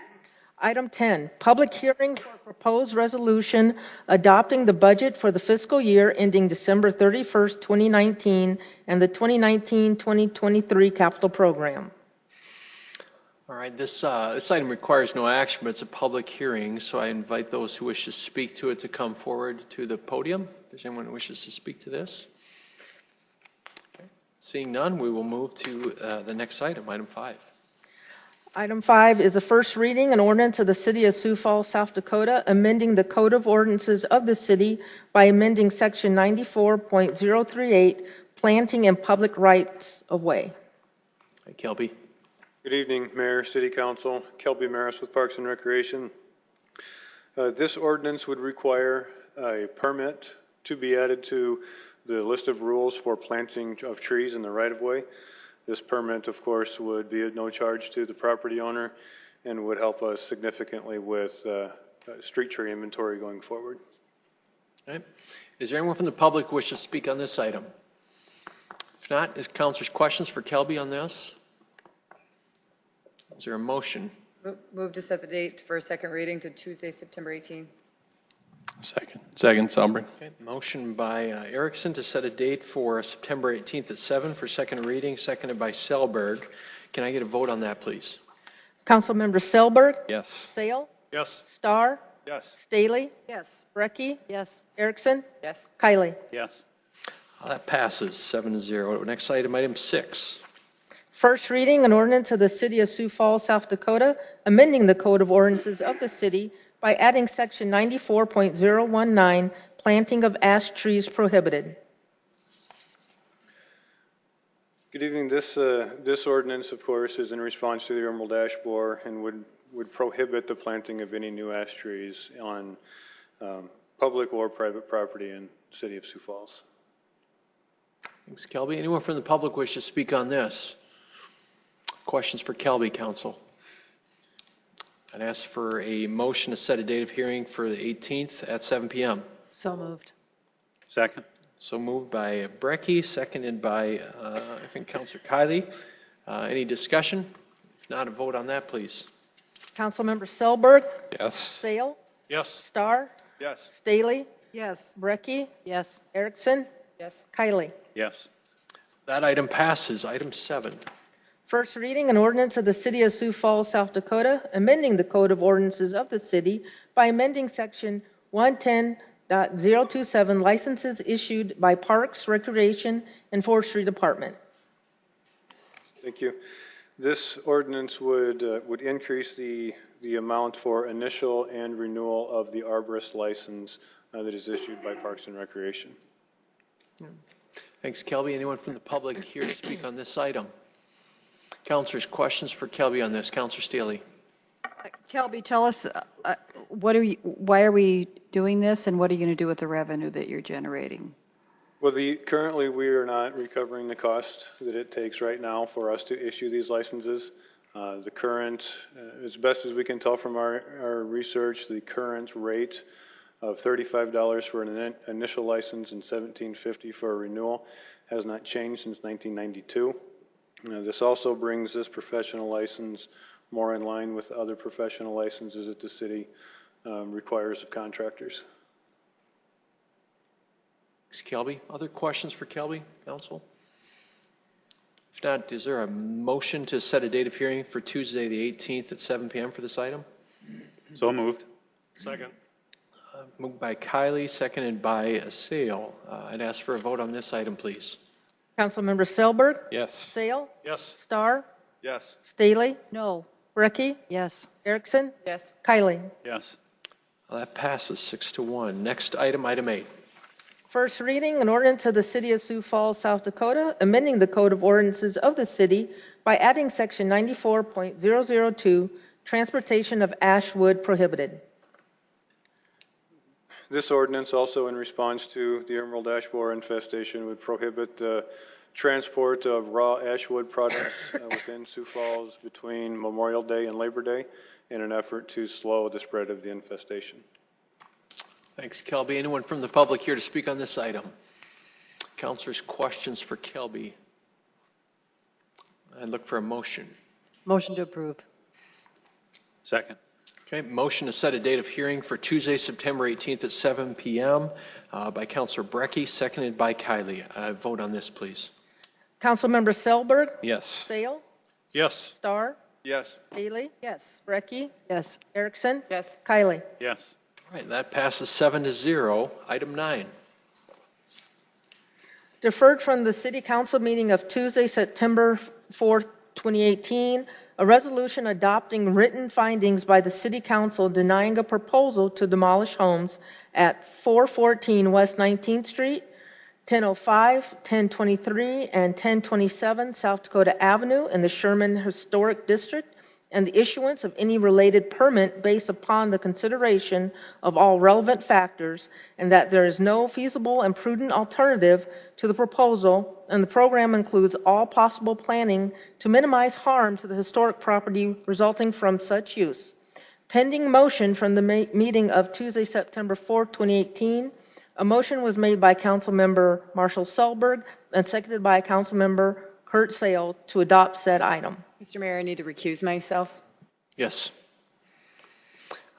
Item 10, public hearing for proposed resolution adopting the budget for the fiscal year ending December 31st, 2019, and the 2019-2023 capital program. All right, this item requires no action, but it's a public hearing, so I invite those who wish to speak to it to come forward to the podium. If there's anyone who wishes to speak to this. Okay. Seeing none, we will move to the next item, item 5. Item 5 is a first reading, an ordinance of the City of Sioux Falls, South Dakota, amending the Code of Ordinances of the city by amending Section 94.038, planting and public rights of way. Hi, Kelby. Good evening, Mayor, City Council. Kelby Maris with Parks and Recreation. This ordinance would require a permit to be added to the list of rules for planting of trees in the right-of-way. This permit, of course, would be at no charge to the property owner, and would help us significantly with street tree inventory going forward. Okay. Is there anyone from the public who wishes to speak on this item? If not, is councilors questions for Kelby on this? Is there a motion? Move to set the date for a second reading to Tuesday, September 18. Second. Second, Selberg. Okay. Motion by Erickson to set a date for September 18th at 7 for second reading, seconded by Selberg. Can I get a vote on that, please? Councilmember Selberg. Yes. Sale. Yes. Starr. Yes. Staley. Yes. Brecky. Yes. Erickson. Yes. Kylie. Yes. That passes 7-0. Next item, item 6. First reading, an ordinance of the City of Sioux Falls, South Dakota, amending the Code of Ordinances of the city by adding Section 94.019, planting of ash trees prohibited. Good evening. This ordinance, of course, is in response to the Emerald Ash Borer and would prohibit the planting of any new ash trees on public or private property in the city of Sioux Falls. Thanks, Kelby. Anyone from the public wish to speak on this? Questions for Kelby, council? I'd ask for a motion to set a date of hearing for the 18th at 7 p.m. So moved. Second. So moved by Brecky, seconded by, I think, Councilor Kylie. Any discussion? If not, a vote on that, please. Councilmember Selberg. Yes. Sale. Yes. Starr. Yes. Staley. Yes. Brecky. Yes. Erickson. Yes. Kylie. Yes. That item passes. Item 7. First reading, an ordinance of the City of Sioux Falls, South Dakota, amending the Code of Ordinances of the city by amending Section 110.027, licenses issued by Parks, Recreation, and Forestry Department. Thank you. This ordinance would increase the amount for initial and renewal of the arborist license that is issued by Parks and Recreation. Thanks, Kelby. Anyone from the public here to speak on this item? Councilors, questions for Kelby on this? Councilor Staley. Kelby, tell us, why are we doing this, and what are you going to do with the revenue that you're generating? Well, currently we are not recovering the cost that it takes right now for us to issue these licenses. The current, as best as we can tell from our research, the current rate of $35 for an initial license and $17.50 for a renewal has not changed since 1992. This also brings this professional license more in line with other professional licenses that the city requires of contractors. Thanks, Kelby. Other questions for Kelby, council? If not, is there a motion to set a date of hearing for Tuesday the 18th at 7 p.m. for this item? So moved. Second. Moved by Kylie, seconded by Sale. I'd ask for a vote on this item, please. Councilmember Selberg. Yes. Sale. Yes. Starr. Yes. Staley. No. Brecky. Yes. Erickson. Yes. Kylie. Yes. That passes 6-1. Next item, item 8. First reading, an ordinance of the City of Sioux Falls, South Dakota, amending the Code of Ordinances of the city by adding Section 94.002, transportation of ash wood prohibited. This ordinance, also in response to the Emerald Ash Borer infestation, would prohibit the transport of raw ash wood products within Sioux Falls between Memorial Day and Labor Day in an effort to slow the spread of the infestation. Thanks, Kelby. Anyone from the public here to speak on this item? Councilors, questions for Kelby? I'd look for a motion. Motion to approve. Second. Okay, motion to set a date of hearing for Tuesday, September 18th at 7 p.m. By Councilor Brecky, seconded by Kylie. Vote on this, please. Councilmember Selberg. Yes. Sale. Yes. Starr. Yes. Staley. Yes. Brecky. Yes. Erickson. Yes. Kylie. Yes. All right, that passes 7-0. Item 9. Deferred from the City Council meeting of Tuesday, September 4th, 2018, a resolution adopting written findings by the City Council denying a proposal to demolish homes at 414 West 19th Street, 1005, 1023, and 1027 South Dakota Avenue in the Sherman Historic District and the issuance of any related permit based upon the consideration of all relevant factors, and that there is no feasible and prudent alternative to the proposal, and the program includes all possible planning to minimize harm to the historic property resulting from such use. Pending motion from the meeting of Tuesday, September 4th, 2018, a motion was made by Councilmember Marshall Selberg and seconded by Councilmember Kurt Sale to adopt said item. Mr. Mayor, I need to recuse myself. Yes.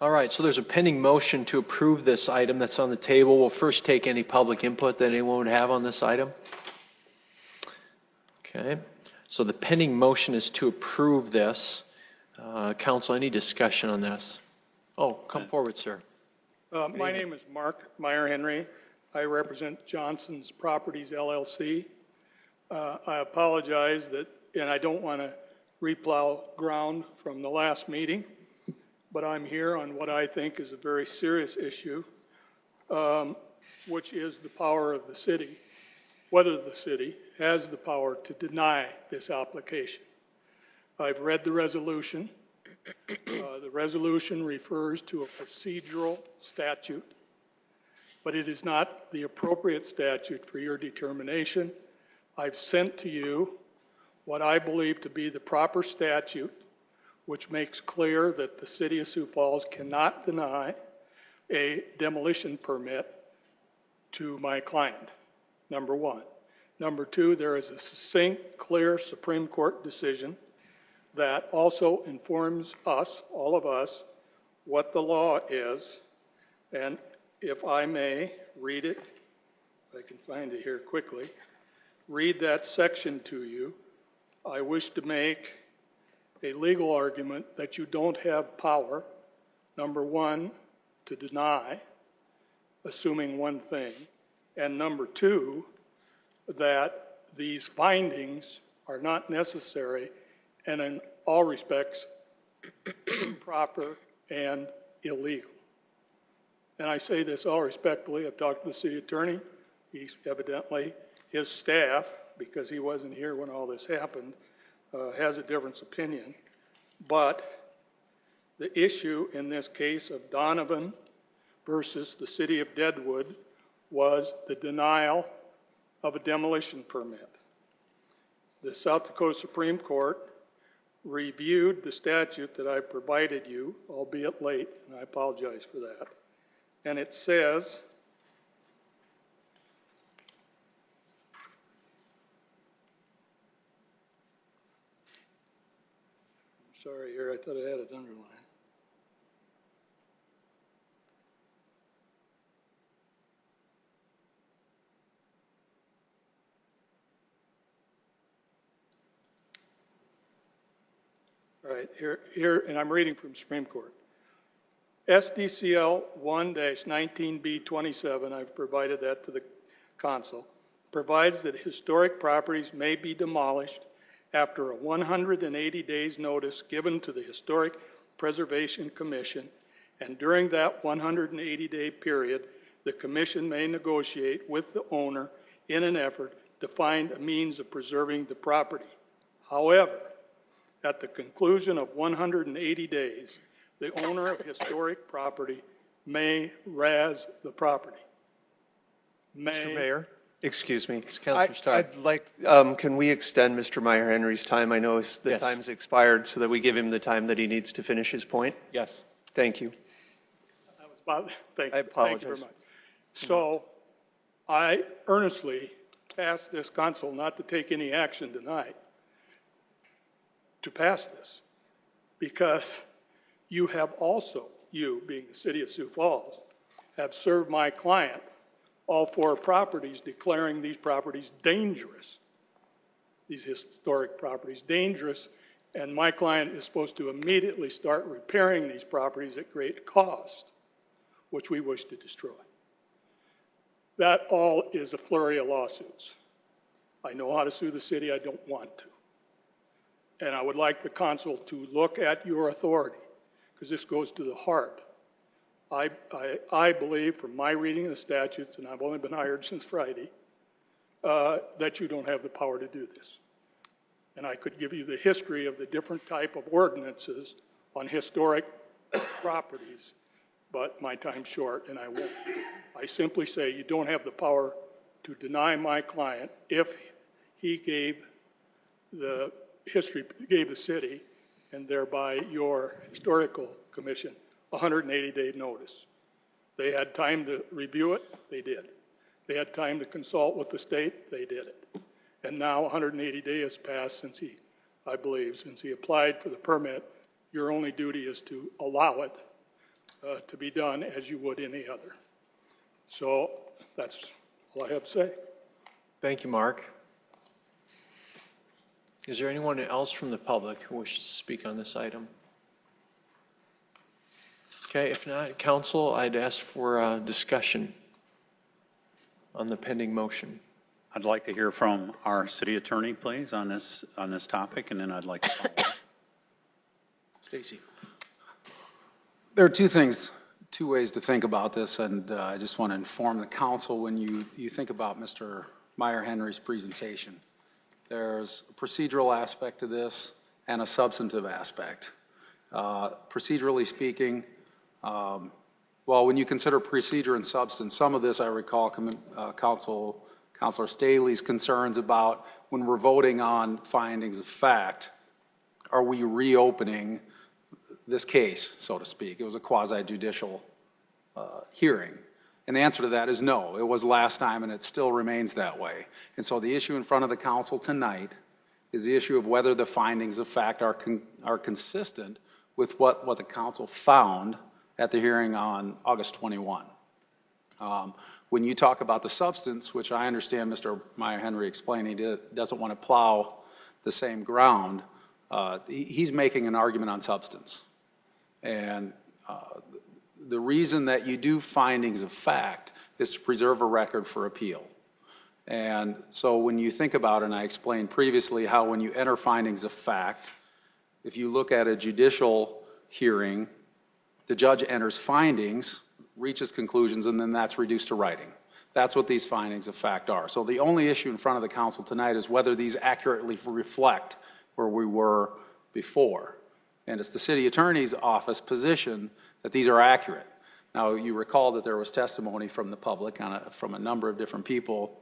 All right, so there's a pending motion to approve this item that's on the table. We'll first take any public input that anyone would have on this item. Okay, so the pending motion is to approve this. Council, any discussion on this? Oh, come forward, sir. My name is Mark Meyer-Henry. I represent Johnson's Properties, LLC. I apologize and I don't want to replow ground from the last meeting, but I'm here on what I think is a very serious issue, which is the power of the city, whether the city has the power to deny this application. I've read the resolution. The resolution refers to a procedural statute, but it is not the appropriate statute for your determination. I've sent to you what I believe to be the proper statute, which makes clear that the city of Sioux Falls cannot deny a demolition permit to my client, number one. Number two, there is a succinct, clear Supreme Court decision that also informs us, all of us, what the law is. And if I may read it, if I can find it here quickly, read that section to you. I wish to make a legal argument that you don't have power, number one, to deny, assuming one thing, and number two, that these findings are not necessary and in all respects improper and illegal. And I say this all respectfully. I've talked to the city attorney. He's evidently, his staff, because he wasn't here when all this happened, has a different opinion. But the issue in this case of Donovan versus the city of Deadwood was the denial of a demolition permit. The South Dakota Supreme Court reviewed the statute that I provided you, albeit late, and I apologize for that. And it says, I'm sorry here, I thought I had it underlined. All right, here, and I'm reading from Supreme Court. SDCL 1-19B27, I've provided that to the council, provides that historic properties may be demolished after a 180 days notice given to the Historic Preservation Commission, and during that 180-day period, the commission may negotiate with the owner in an effort to find a means of preserving the property. However, at the conclusion of 180 days, the owner of historic property may razz the property. Mr. Mayor, excuse me. Councilor Starr. I'd like, can we extend Mr. Meyer-Henry's time? I know the time's expired, so that we give him the time that he needs to finish his point. Yes. Thank you. Thank you. I apologize. Thank you very much. So I earnestly ask this council not to take any action tonight to pass this, because you have also, you being the city of Sioux Falls, have served my client all four properties, declaring these properties dangerous, these historic properties dangerous, and my client is supposed to immediately start repairing these properties at great cost, which we wish to destroy. That all is a flurry of lawsuits. I know how to sue the city, I don't want to. And I would like the council to look at your authority, because this goes to the heart. I believe, from my reading of the statutes, and I've only been hired since Friday, that you don't have the power to do this. and I could give you the history of the different type of ordinances on historic properties, but my time's short and I won't. I simply say you don't have the power to deny my client if he gave the city and thereby your historical commission 180-day notice. They had time to review it, they did. They had time to consult with the state, they did it. And now 180 days has passed since he applied for the permit. Your only duty is to allow it to be done as you would any other. So that's all I have to say. Thank you, Mark. Is there anyone else from the public who wishes to speak on this item? Okay, if not, council, I'd ask for discussion on the pending motion. I'd like to hear from our city attorney, please, on this topic, and then I'd like to follow up. Stacy. There are two ways to think about this, and I just want to inform the council when you think about Mr. Meyer-Henry's presentation. There's a procedural aspect to this and a substantive aspect. Procedurally speaking, well, when you consider procedure and substance, some of this I recall Councilor Staley's concerns about when we're voting on findings of fact, are we reopening this case, so to speak? It was a quasi-judicial hearing. And the answer to that is no. It was last time and it still remains that way. And so the issue in front of the council tonight is the issue of whether the findings of fact are consistent with what the council found at the hearing on August 21. When you talk about the substance, which I understand Mr. Meyer-Henry explained, he doesn't want to plow the same ground, he's making an argument on substance. And the reason that you do findings of fact is to preserve a record for appeal. And so when you think about it, and I explained previously how when you enter findings of fact, if you look at a judicial hearing, the judge enters findings, reaches conclusions, and then that's reduced to writing. That's what these findings of fact are. So the only issue in front of the council tonight is whether these accurately reflect where we were before. And it's the city attorney's office position that these are accurate. Now, you recall that there was testimony from the public from a number of different people,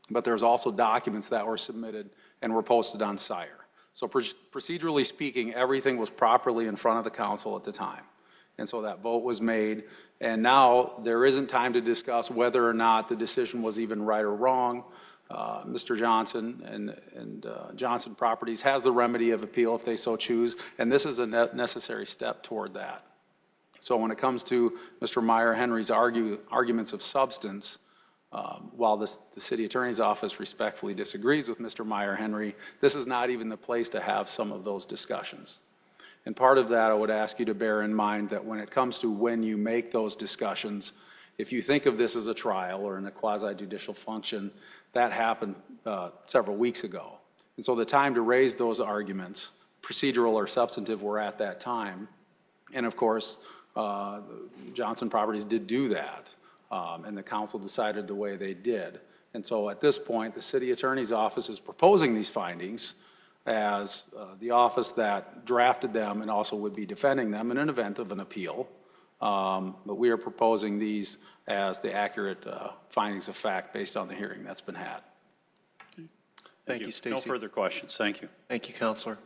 but there's also documents that were submitted and were posted on SIRE. So procedurally speaking, everything was properly in front of the council at the time. And so that vote was made, and now there isn't time to discuss whether or not the decision was even right or wrong. Mr. Johnson and Johnson Properties has the remedy of appeal if they so choose, and this is a necessary step toward that. So when it comes to Mr. Meyer-Henry's arguments of substance, while the city attorney's office respectfully disagrees with Mr. Meyer-Henry, this is not even the place to have some of those discussions. And part of that, I would ask you to bear in mind that when it comes to when you make those discussions, if you think of this as a trial or in a quasi-judicial function, that happened several weeks ago. And so the time to raise those arguments, procedural or substantive, were at that time. And of course, Johnson Properties did do that, and the council decided the way they did. And so at this point, the city attorney's office is proposing these findings as the office that drafted them and also would be defending them in an event of an appeal. But we are proposing these as the accurate findings of fact based on the hearing that's been had. Thank you, Stacy. No further questions. Thank you. Thank you, Counselor.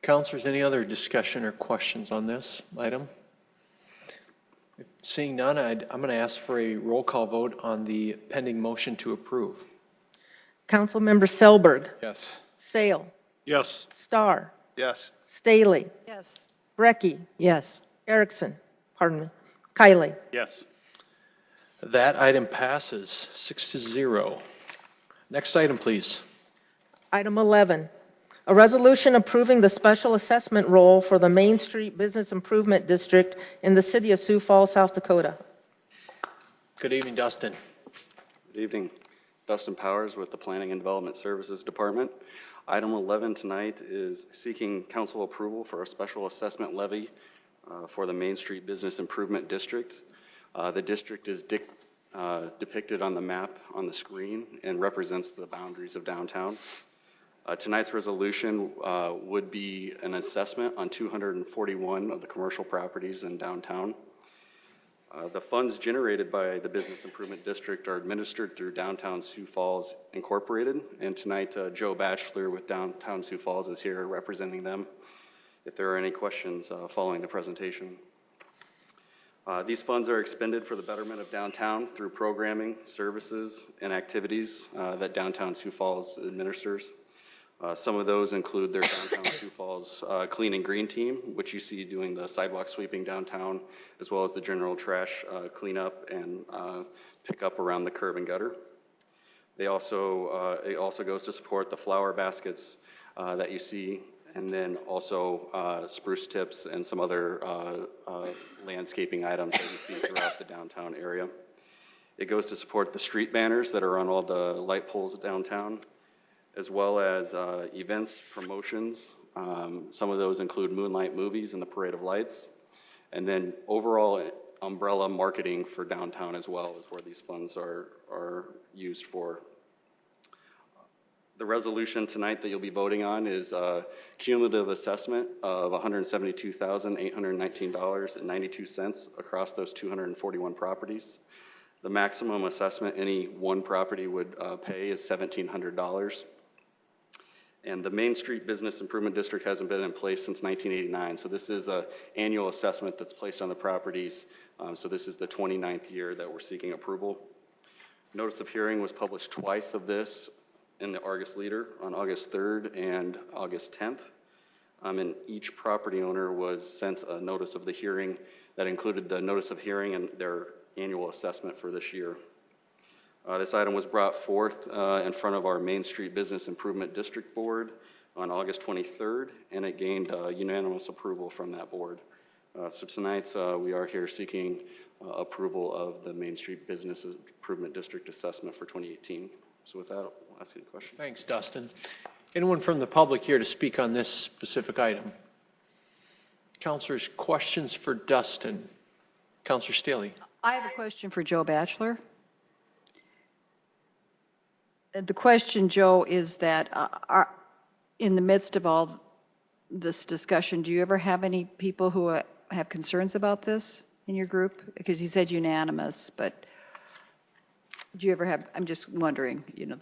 Counselors, any other discussion or questions on this item? Seeing none, I'm going to ask for a roll call vote on the pending motion to approve. Councilmember Selberg. Yes. Sale. Yes. Starr. Yes. Staley. Yes. Brecky. Yes. Erickson. Pardon me. Kiley. Yes. That item passes 6-0. Next item, please. Item 11, a resolution approving the special assessment role for the Main Street Business Improvement District in the city of Sioux Falls, South Dakota. Good evening, Dustin. Good evening. Dustin Powers with the Planning and Development Services Department. Item 11 tonight is seeking council approval for a special assessment levy for the Main Street Business Improvement District. The district is depicted on the map on the screen and represents the boundaries of downtown. Tonight's resolution would be an assessment on 241 of the commercial properties in downtown. The funds generated by the Business Improvement District are administered through Downtown Sioux Falls Incorporated, and tonight Joe Batchelor with Downtown Sioux Falls is here representing them. If there are any questions following the presentation. These funds are expended for the betterment of downtown through programming, services, and activities that Downtown Sioux Falls administers. Some of those include their Downtown Sioux Falls Clean and Green team, which you see doing the sidewalk sweeping downtown, as well as the general trash cleanup and pickup around the curb and gutter. It also goes to support the flower baskets that you see, and then also spruce tips and some other landscaping items that you see throughout the downtown area. It goes to support the street banners that are on all the light poles downtown, as well as events, promotions. Some of those include Moonlight Movies and the Parade of Lights. And then overall umbrella marketing for downtown as well is where these funds are used for. The resolution tonight that you'll be voting on is a cumulative assessment of $172,819.92 across those 241 properties. The maximum assessment any one property would pay is $1,700. And the Main Street Business Improvement District hasn't been in place since 1989. So this is an annual assessment that's placed on the properties. So this is the 29th year that we're seeking approval. Notice of hearing was published twice of this in the Argus Leader on August 3rd and August 10th. And each property owner was sent a notice of the hearing that included the notice of hearing and their annual assessment for this year. This item was brought forth in front of our Main Street Business Improvement District Board on August 23rd, and it gained unanimous approval from that board. So tonight we are here seeking approval of the Main Street Business Improvement District Assessment for 2018. So with that, I'll ask you a question. Thanks, Dustin. Anyone from the public here to speak on this specific item? Councilors, questions for Dustin? Councilor Staley. I have a question for Joe Batchelor. The question, Joe, is that in the midst of all this discussion, do you ever have any people who have concerns about this in your group? Because you said unanimous, but do you ever have, I'm just wondering, you know,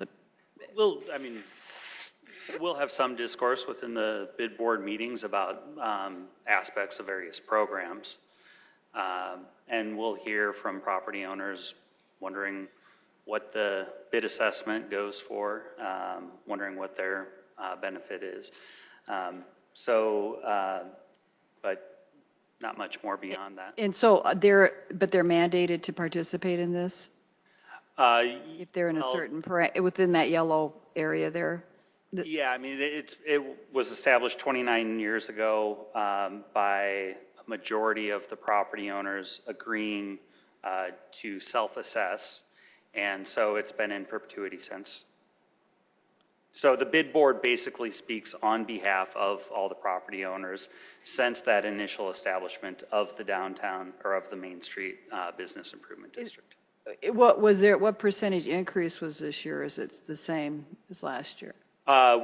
We'll have some discourse within the bid board meetings about aspects of various programs. And we'll hear from property owners wondering what the bid assessment goes for, wondering what their benefit is. But not much more beyond that. And so they're mandated to participate in this? If they're in a certain, within that yellow area there? Yeah, I mean, it was established 29 years ago by a majority of the property owners agreeing to self-assess, and so it's been in perpetuity since. So the bid board basically speaks on behalf of all the property owners since that initial establishment of the downtown or of the Main Street Business Improvement District. What percentage increase was this year? Is it the same as last year?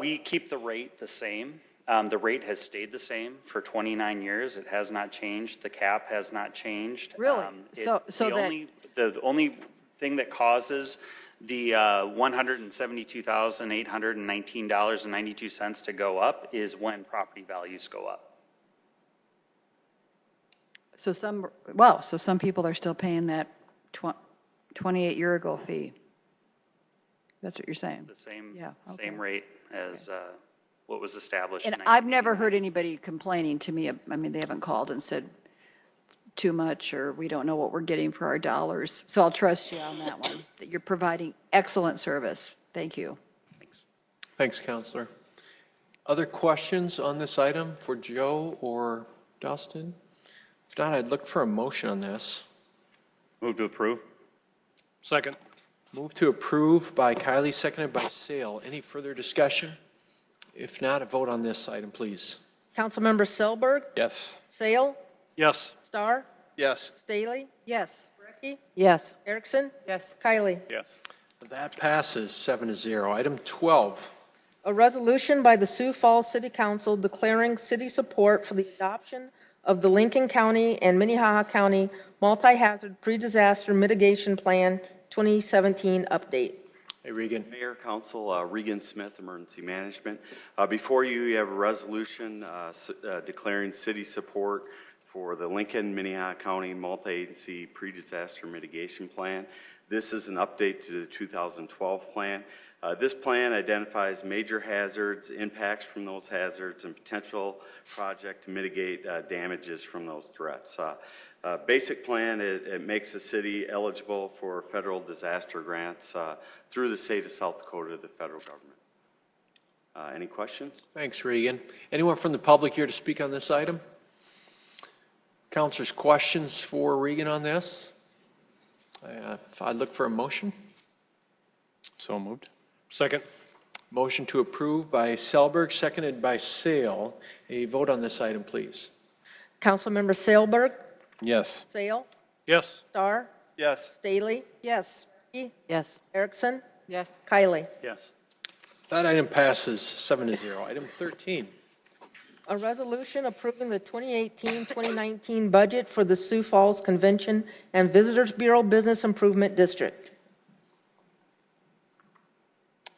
We keep the rate the same. The rate has stayed the same for 29 years. It has not changed. The cap has not changed. Really? The only thing that causes the $172,819.92 to go up is when property values go up. So some people are still paying that 28-year-ago fee. That's what you're saying? The same, yeah, okay. Same rate as what was established. And I've never heard anybody complaining to me. I mean, they haven't called and said too much or we don't know what we're getting for our dollars. So I'll trust you on that one, that you're providing excellent service. Thank you. Thanks, Counselor. Other questions on this item for Joe or Dustin? If not, I'd look for a motion on this. Move to approve. Second. Move to approve by Kylie, seconded by Sale. Any further discussion? If not, a vote on this item, please. Councilmember Selberg? Yes. Sale? Yes. Starr? Yes. Staley? Yes. Brecky? Yes. Erickson? Yes. Kylie? Yes. That passes 7-0. Item 12. A resolution by the Sioux Falls City Council declaring city support for the adoption of the Lincoln County and Minnehaha County Multi-Hazard Pre-Disaster Mitigation Plan 2017 update. Hey, Regan. Mayor, Council, Regan Smith, Emergency Management. Before you, you have a resolution declaring city support for the Lincoln, Minnehaha County Multi-Agency Pre-Disaster Mitigation Plan. This is an update to the 2012 plan. This plan identifies major hazards, impacts from those hazards, and potential project to mitigate damages from those threats. Basic plan, it makes the city eligible for federal disaster grants through the state of South Dakota, the federal government. Any questions? Thanks, Regan. Anyone from the public here to speak on this item? Councilors, questions for Regan on this? I'd look for a motion. So moved. Second. Motion to approve by Selberg, seconded by Sale. A vote on this item, please. Councilmember Sailberg, Yes. Sale, Yes. Starr, Yes. Staley, Yes. Ricky, Yes. Erickson, Yes. Kylie. Yes. That item passes 7-0. Item 13. A resolution approving the 2018-2019 budget for the Sioux Falls Convention and Visitors Bureau Business Improvement District.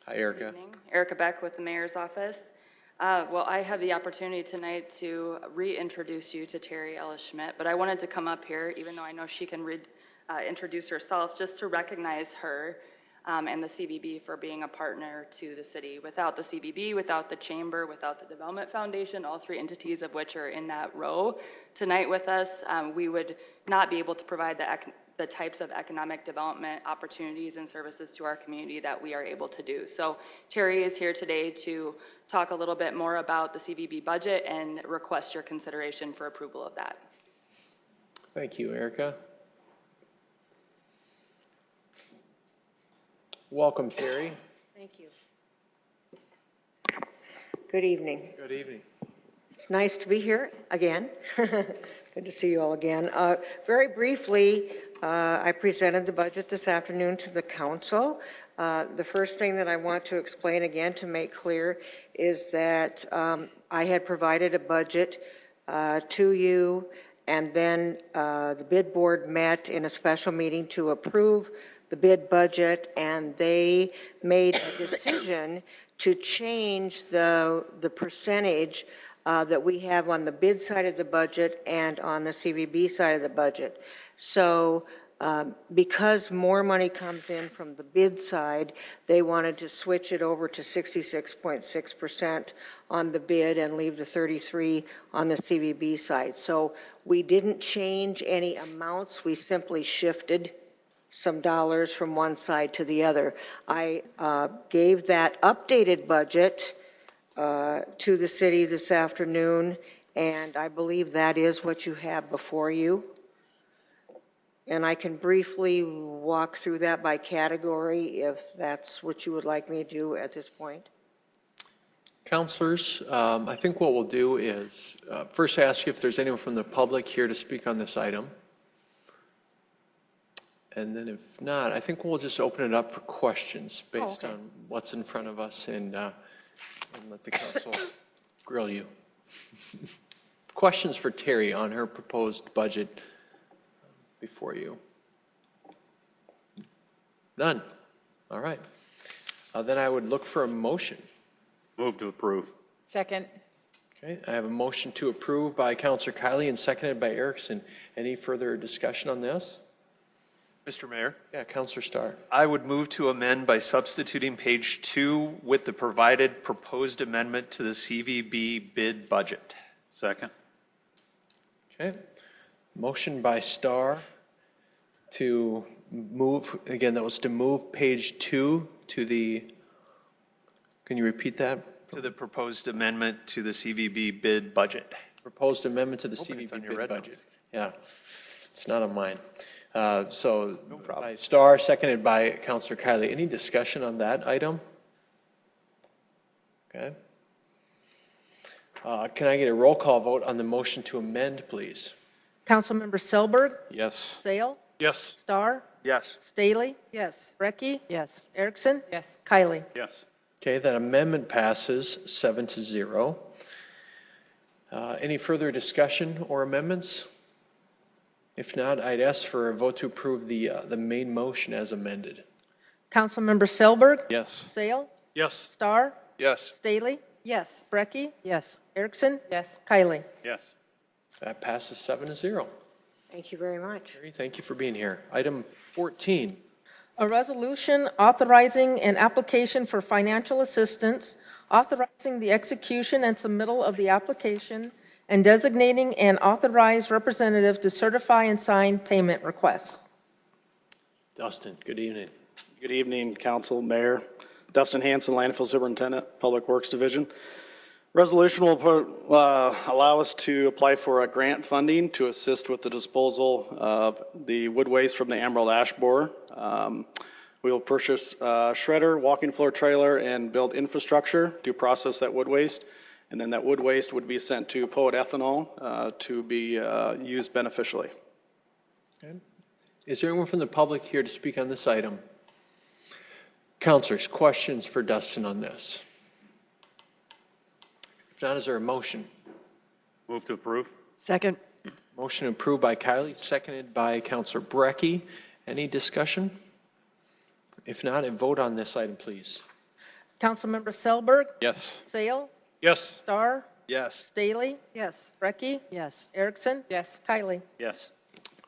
Hi, Erica. Erica Beck with the Mayor's Office. Well, I have the opportunity tonight to reintroduce you to Terry Ellis Schmidt, but I wanted to come up here, even though I know she can introduce herself, just to recognize her and the CVB for being a partner to the city. Without the CVB, without the Chamber, without the Development Foundation, all three entities of which are in that row tonight with us, we would not be able to provide the types of economic development opportunities and services to our community that we are able to do. So Terry is here today to talk a little bit more about the CVB budget and request your consideration for approval of that. Thank you, Erica. Welcome, Terry. Thank you. Good evening. Good evening. It's nice to be here again. Good to see you all again. Very briefly, I presented the budget this afternoon to the council. The first thing that I want to explain again to make clear is that I had provided a budget to you, and then the bid board met in a special meeting to approve the bid budget, and they made a decision to change the percentage that we have on the bid side of the budget and on the CVB side of the budget. So because more money comes in from the bid side, they wanted to switch it over to 66.6% on the bid and leave the 33% on the CVB side. So we didn't change any amounts, we simply shifted some dollars from one side to the other. I gave that updated budget to the city this afternoon, and I believe that is what you have before you. And I can briefly walk through that by category if that's what you would like me to do at this point. Councilors, I think what we'll do is first ask if there's anyone from the public here to speak on this item. And then if not, I think we'll just open it up for questions based on what's in front of us and let the council grill you. Questions for Terry on her proposed budget before you? None. All right. Then I would look for a motion. Move to approve. Second. Okay, I have a motion to approve by Councilor Kiley and seconded by Erickson. Any further discussion on this? Mr. Mayor? Yeah, Councilor Starr. I would move to amend by substituting page 2 with the provided proposed amendment to the CVB bid budget. Second. Okay. Motion by Starr to move, again, that was to move page 2 to the, can you repeat that? To the proposed amendment to the CVB bid budget. Proposed amendment to the CVB bid budget. Yeah, it's not on mine. So no by Starr, seconded by Councilor Kiley. Any discussion on that item? Okay. Can I get a roll call vote on the motion to amend, please? Councilmember Selberg, Yes. Sale, Yes. Starr, Yes. Staley, Yes. Recky, Yes. Erickson, Yes. Kylie. Yes. Okay, that amendment passes 7-0. Any further discussion or amendments? If not, I'd ask for a vote to approve the main motion as amended. Councilmember Selberg. Yes. Sale. Yes. Starr. Yes. Staley. Yes. Brecky. Yes. Erickson. Yes. Kylie. Yes. That passes 7-0. Thank you very much. Terry, thank you for being here. Item 14. A resolution authorizing an application for financial assistance, authorizing the execution and submittal of the application, and designating an authorized representative to certify and sign payment requests. Dustin, good evening. Good evening, Council, Mayor. Dustin Hanson, Landfill Superintendent, Public Works Division. Resolution will allow us to apply for a grant funding to assist with the disposal of the wood waste from the Emerald Ash Borer. We will purchase a shredder, walking floor trailer, and build infrastructure to process that wood waste. And then that wood waste would be sent to Poet Ethanol to be used beneficially. Okay. Is there anyone from the public here to speak on this item? Councilors, questions for Dustin on this? If not, is there a motion? Move to approve. Second. Motion approved by Kylie, seconded by Councilor Brecky. Any discussion? If not, a vote on this item, please. Councilmember Selberg. Yes. Sale. Yes. Starr. Yes. Staley. Yes. Brecky. Yes. Erickson. Yes. Kylie. Yes.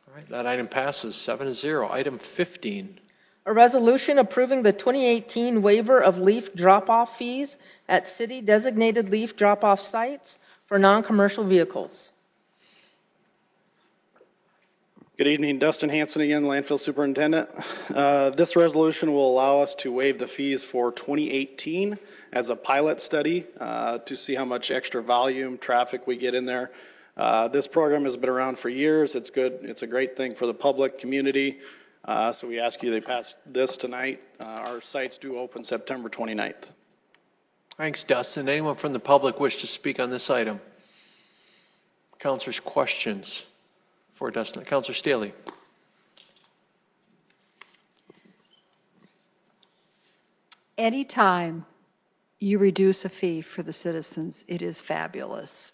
All right, that item passes 7-0. Item 15. A resolution approving the 2018 waiver of leaf drop-off fees at city-designated leaf drop-off sites for non-commercial vehicles. Good evening, Dustin Hanson again, Landfill Superintendent. This resolution will allow us to waive the fees for 2018 as a pilot study to see how much extra volume traffic we get in there. This program has been around for years. It's good. It's a great thing for the public community. So we ask you to pass this tonight. Our sites do open September 29th. Thanks, Dustin. Anyone from the public wish to speak on this item? Councilors, questions for Dustin? Councilor Staley. Anytime you reduce a fee for the citizens, it is fabulous.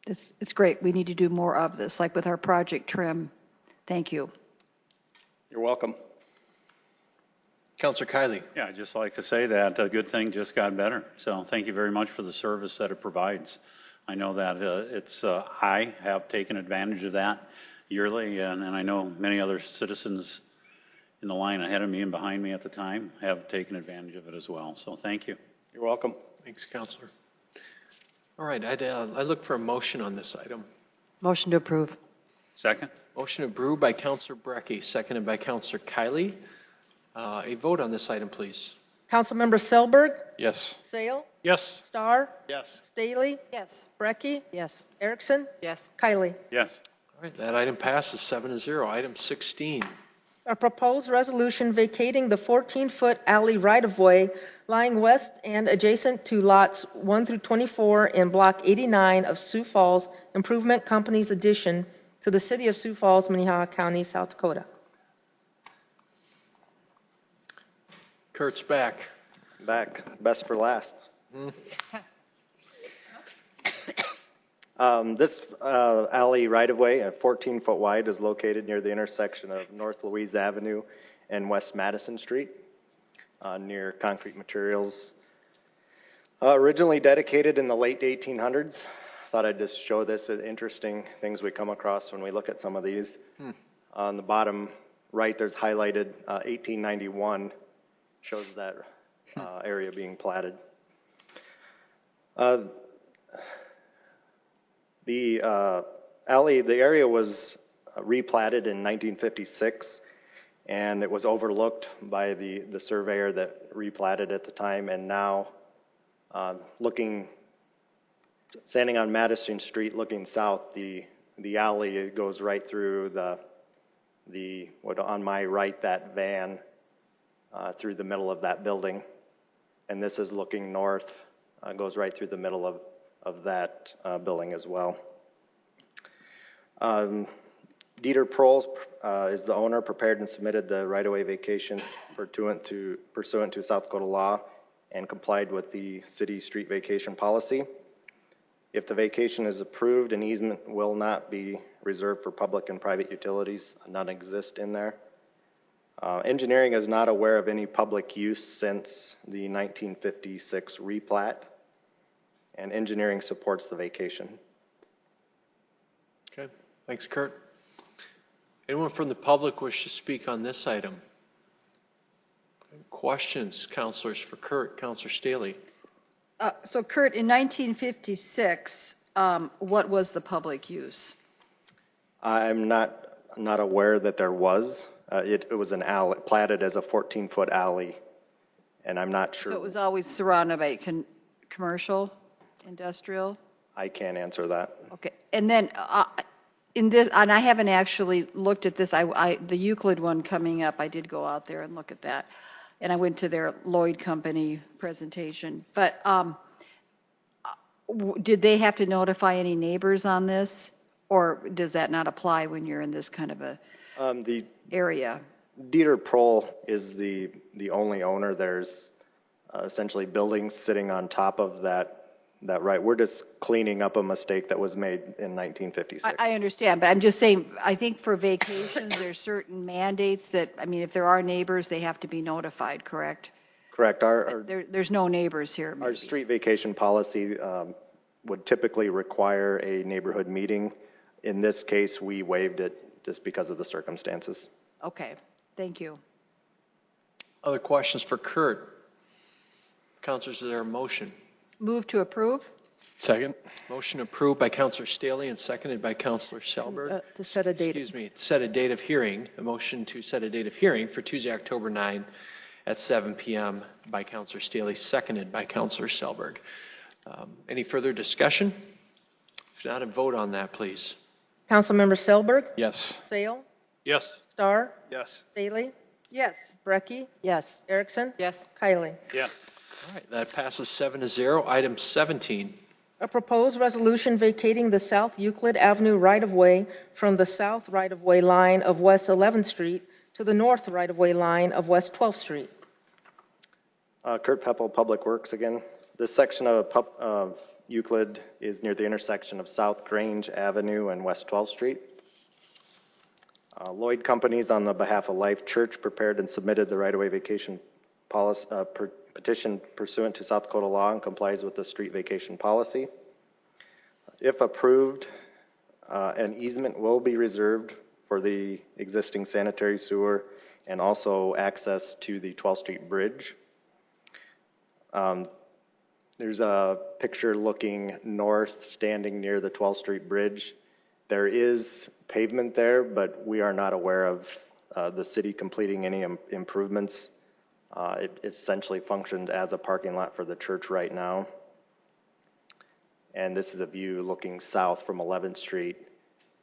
It's great. We need to do more of this, like with our Project Trim. Thank you. You're welcome. Councilor Kylie. Yeah, I'd just like to say that a good thing just got better. So thank you very much for the service that it provides. I know that I have taken advantage of that yearly, and I know many other citizens in the line ahead of me and behind me at the time have taken advantage of it as well. So thank you. You're welcome. Thanks, Councilor. All right, I look for a motion on this item. Motion to approve. Second. Motion approved by Councilor Brecky, seconded by Councilor Kylie. A vote on this item, please. Councilmember Selberg. Yes. Sale. Yes. Starr. Yes. Staley. Yes. Brecky. Yes. Erickson. Yes. Kylie. Yes. All right, that item passes 7-0. Item 16. A proposed resolution vacating the 14-foot alley right-of-way lying west and adjacent to lots 1 through 24 in Block 89 of Sioux Falls Improvement Company's addition to the City of Sioux Falls, Minnehaha County, South Dakota. Kurt's back. Back, best for last. This alley right-of-way, 14-foot wide, is located near the intersection of North Louise Avenue and West Madison Street, near Concrete Materials. Originally dedicated in the late 1800s. Thought I'd just show this as interesting things we come across when we look at some of these. On the bottom right, there's highlighted 1891, shows that area being platted. The area was replatted in 1956, and it was overlooked by the surveyor that replatted at the time. And now, standing on Madison Street, looking south, the alley goes right through on my right, that van, through the middle of that building, and this is looking north, goes right through the middle of that building as well. Dieter Proles is the owner, prepared and submitted the right-of-way vacation pursuant to South Dakota law, and complied with the city street vacation policy. If the vacation is approved, an easement will not be reserved for public and private utilities. None exist in there. Engineering is not aware of any public use since the 1956 replat, and engineering supports the vacation. Okay, thanks, Kurt. Anyone from the public wish to speak on this item? Questions, counselors, for Kurt? Counselor Staley. So Kurt, in 1956, what was the public use? I'm not aware that there was. It was an alley, platted as a 14-foot alley, and I'm not sure. So it was always surrounded by commercial, industrial? I can't answer that. Okay, and then in this, and I haven't actually looked at this, the Euclid one coming up, I did go out there and look at that, and I went to their Lloyd Company presentation, but did they have to notify any neighbors on this, or does that not apply when you're in this kind of a area? Dieter Prohl is the only owner. There's essentially buildings sitting on top of that right. We're just cleaning up a mistake that was made in 1956. I understand, but I'm just saying, I think for vacations, there's certain mandates that, I mean, if there are neighbors, they have to be notified, correct? Correct. There's no neighbors here. Our street vacation policy would typically require a neighborhood meeting. In this case, we waived it just because of the circumstances. Okay, thank you. Other questions for Kurt? Counselors, is there a motion? Move to approve? Second. Motion approved by Counselor Staley and seconded by Counselor Selberg. To set a date. Excuse me, set a date of hearing. A motion to set a date of hearing for Tuesday, October 9 at 7 p.m. by Counselor Staley, seconded by Counselor Selberg. Any further discussion? If not, a vote on that, please. Councilmember Selberg? Yes. Sale? Yes. Starr? Yes. Staley? Yes. Brecky? Yes. Erickson? Yes. Kylie? Yes. All right, that passes 7-0. Item 17. A proposed resolution vacating the South Euclid Avenue right-of-way from the south right-of-way line of West 11th Street to the north right-of-way line of West 12th Street. Kurt Peppel, Public Works again. This section of Euclid is near the intersection of South Grange Avenue and West 12th Street. Lloyd Companies, on the behalf of Life Church, prepared and submitted the right-of-way vacation policy, petition pursuant to South Dakota law and complies with the street vacation policy. If approved, an easement will be reserved for the existing sanitary sewer and also access to the 12th Street Bridge. There's a picture looking north, standing near the 12th Street Bridge. There is pavement there, but we are not aware of the city completing any improvements. It essentially functioned as a parking lot for the church right now. And this is a view looking south from 11th Street.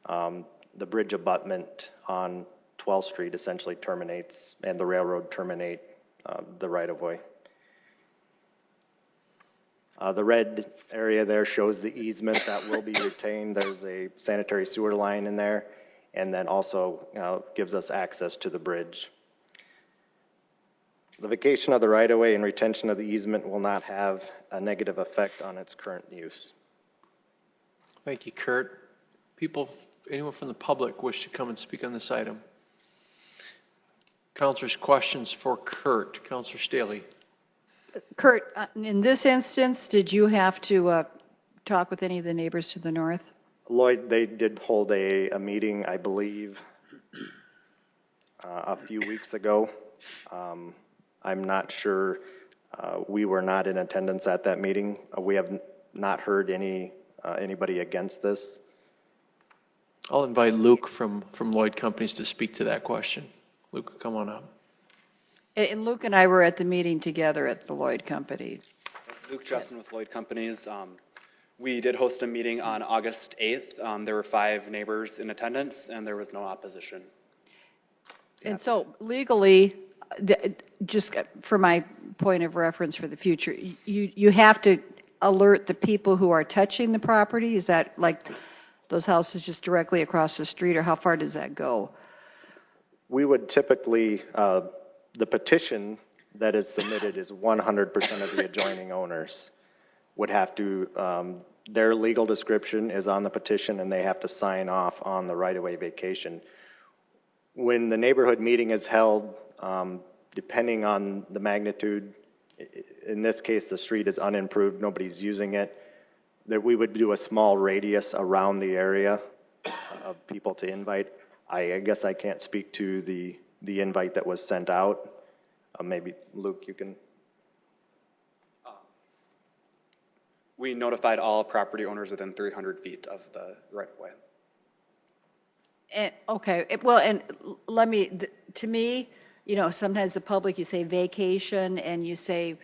The bridge abutment on 12th Street essentially terminates, and the railroad terminate the right-of-way. The red area there shows the easement that will be retained. There's a sanitary sewer line in there, and then also gives us access to the bridge. The vacation of the right-of-way and retention of the easement will not have a negative effect on its current use. Thank you, Kurt. Anyone from the public wish to come and speak on this item? Councilors, questions for Kurt? Councilor Staley. Kurt, in this instance, did you have to talk with any of the neighbors to the north? Lloyd, they did hold a meeting, I believe, a few weeks ago. I'm not sure. We were not in attendance at that meeting. We have not heard anybody against this. I'll invite Luke from Lloyd Companies to speak to that question. Luke, come on up. And Luke and I were at the meeting together at the Lloyd Company. Luke Justin with Lloyd Companies. We did host a meeting on August 8th. There were 5 neighbors in attendance, and there was no opposition. And so legally, just for my point of reference for the future, you have to alert the people who are touching the property? Is that like those houses just directly across the street, or how far does that go? We would typically, the petition that is submitted is 100% of the adjoining owners would have to, their legal description is on the petition and they have to sign off on the right-of-way vacation. When the neighborhood meeting is held, depending on the magnitude, in this case, the street is unimproved, nobody's using it, that we would do a small radius around the area of people to invite. I guess I can't speak to the invite that was sent out. Maybe Luke, you can. We notified all property owners within 300 feet of the right-of-way. And, okay, well, and let me, to me, you know, sometimes the public, you say vacation and you say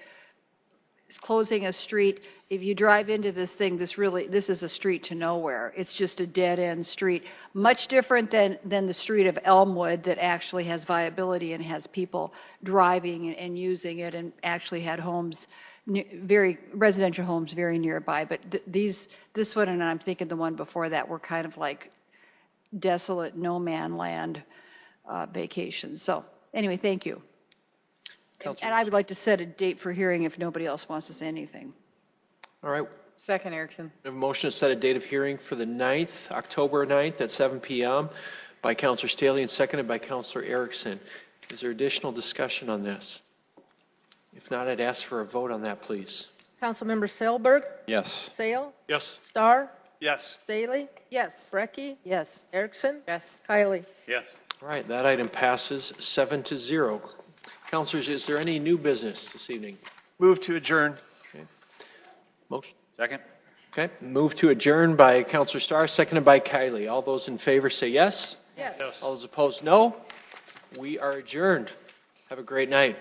closing a street. If you drive into this thing, this is a street to nowhere. It's just a dead-end street. Much different than the street of Elmwood that actually has viability and has people driving and using it and actually had homes, very residential homes very nearby. But this one, and I'm thinking the one before that, were kind of like desolate no man land vacations. So anyway, thank you. And I would like to set a date for hearing if nobody else wants to say anything. All right. Second, Erickson. We have a motion to set a date of hearing for the 9th, October 9th at 7 p.m. by Councilor Staley and seconded by Councilor Erickson. Is there additional discussion on this? If not, I'd ask for a vote on that, please. Councilmember Sailberg? Yes. Sale? Yes. Starr? Yes. Staley? Yes. Brecky? Yes. Erickson? Yes. Kylie? Yes. All right, that item passes 7-0. Councilors, is there any new business this evening? Move to adjourn. Okay. Motion. Second? Okay. Move to adjourn by Councilor Starr, seconded by Kylie. All those in favor say yes. Yes. All those opposed, no. We are adjourned. Have a great night.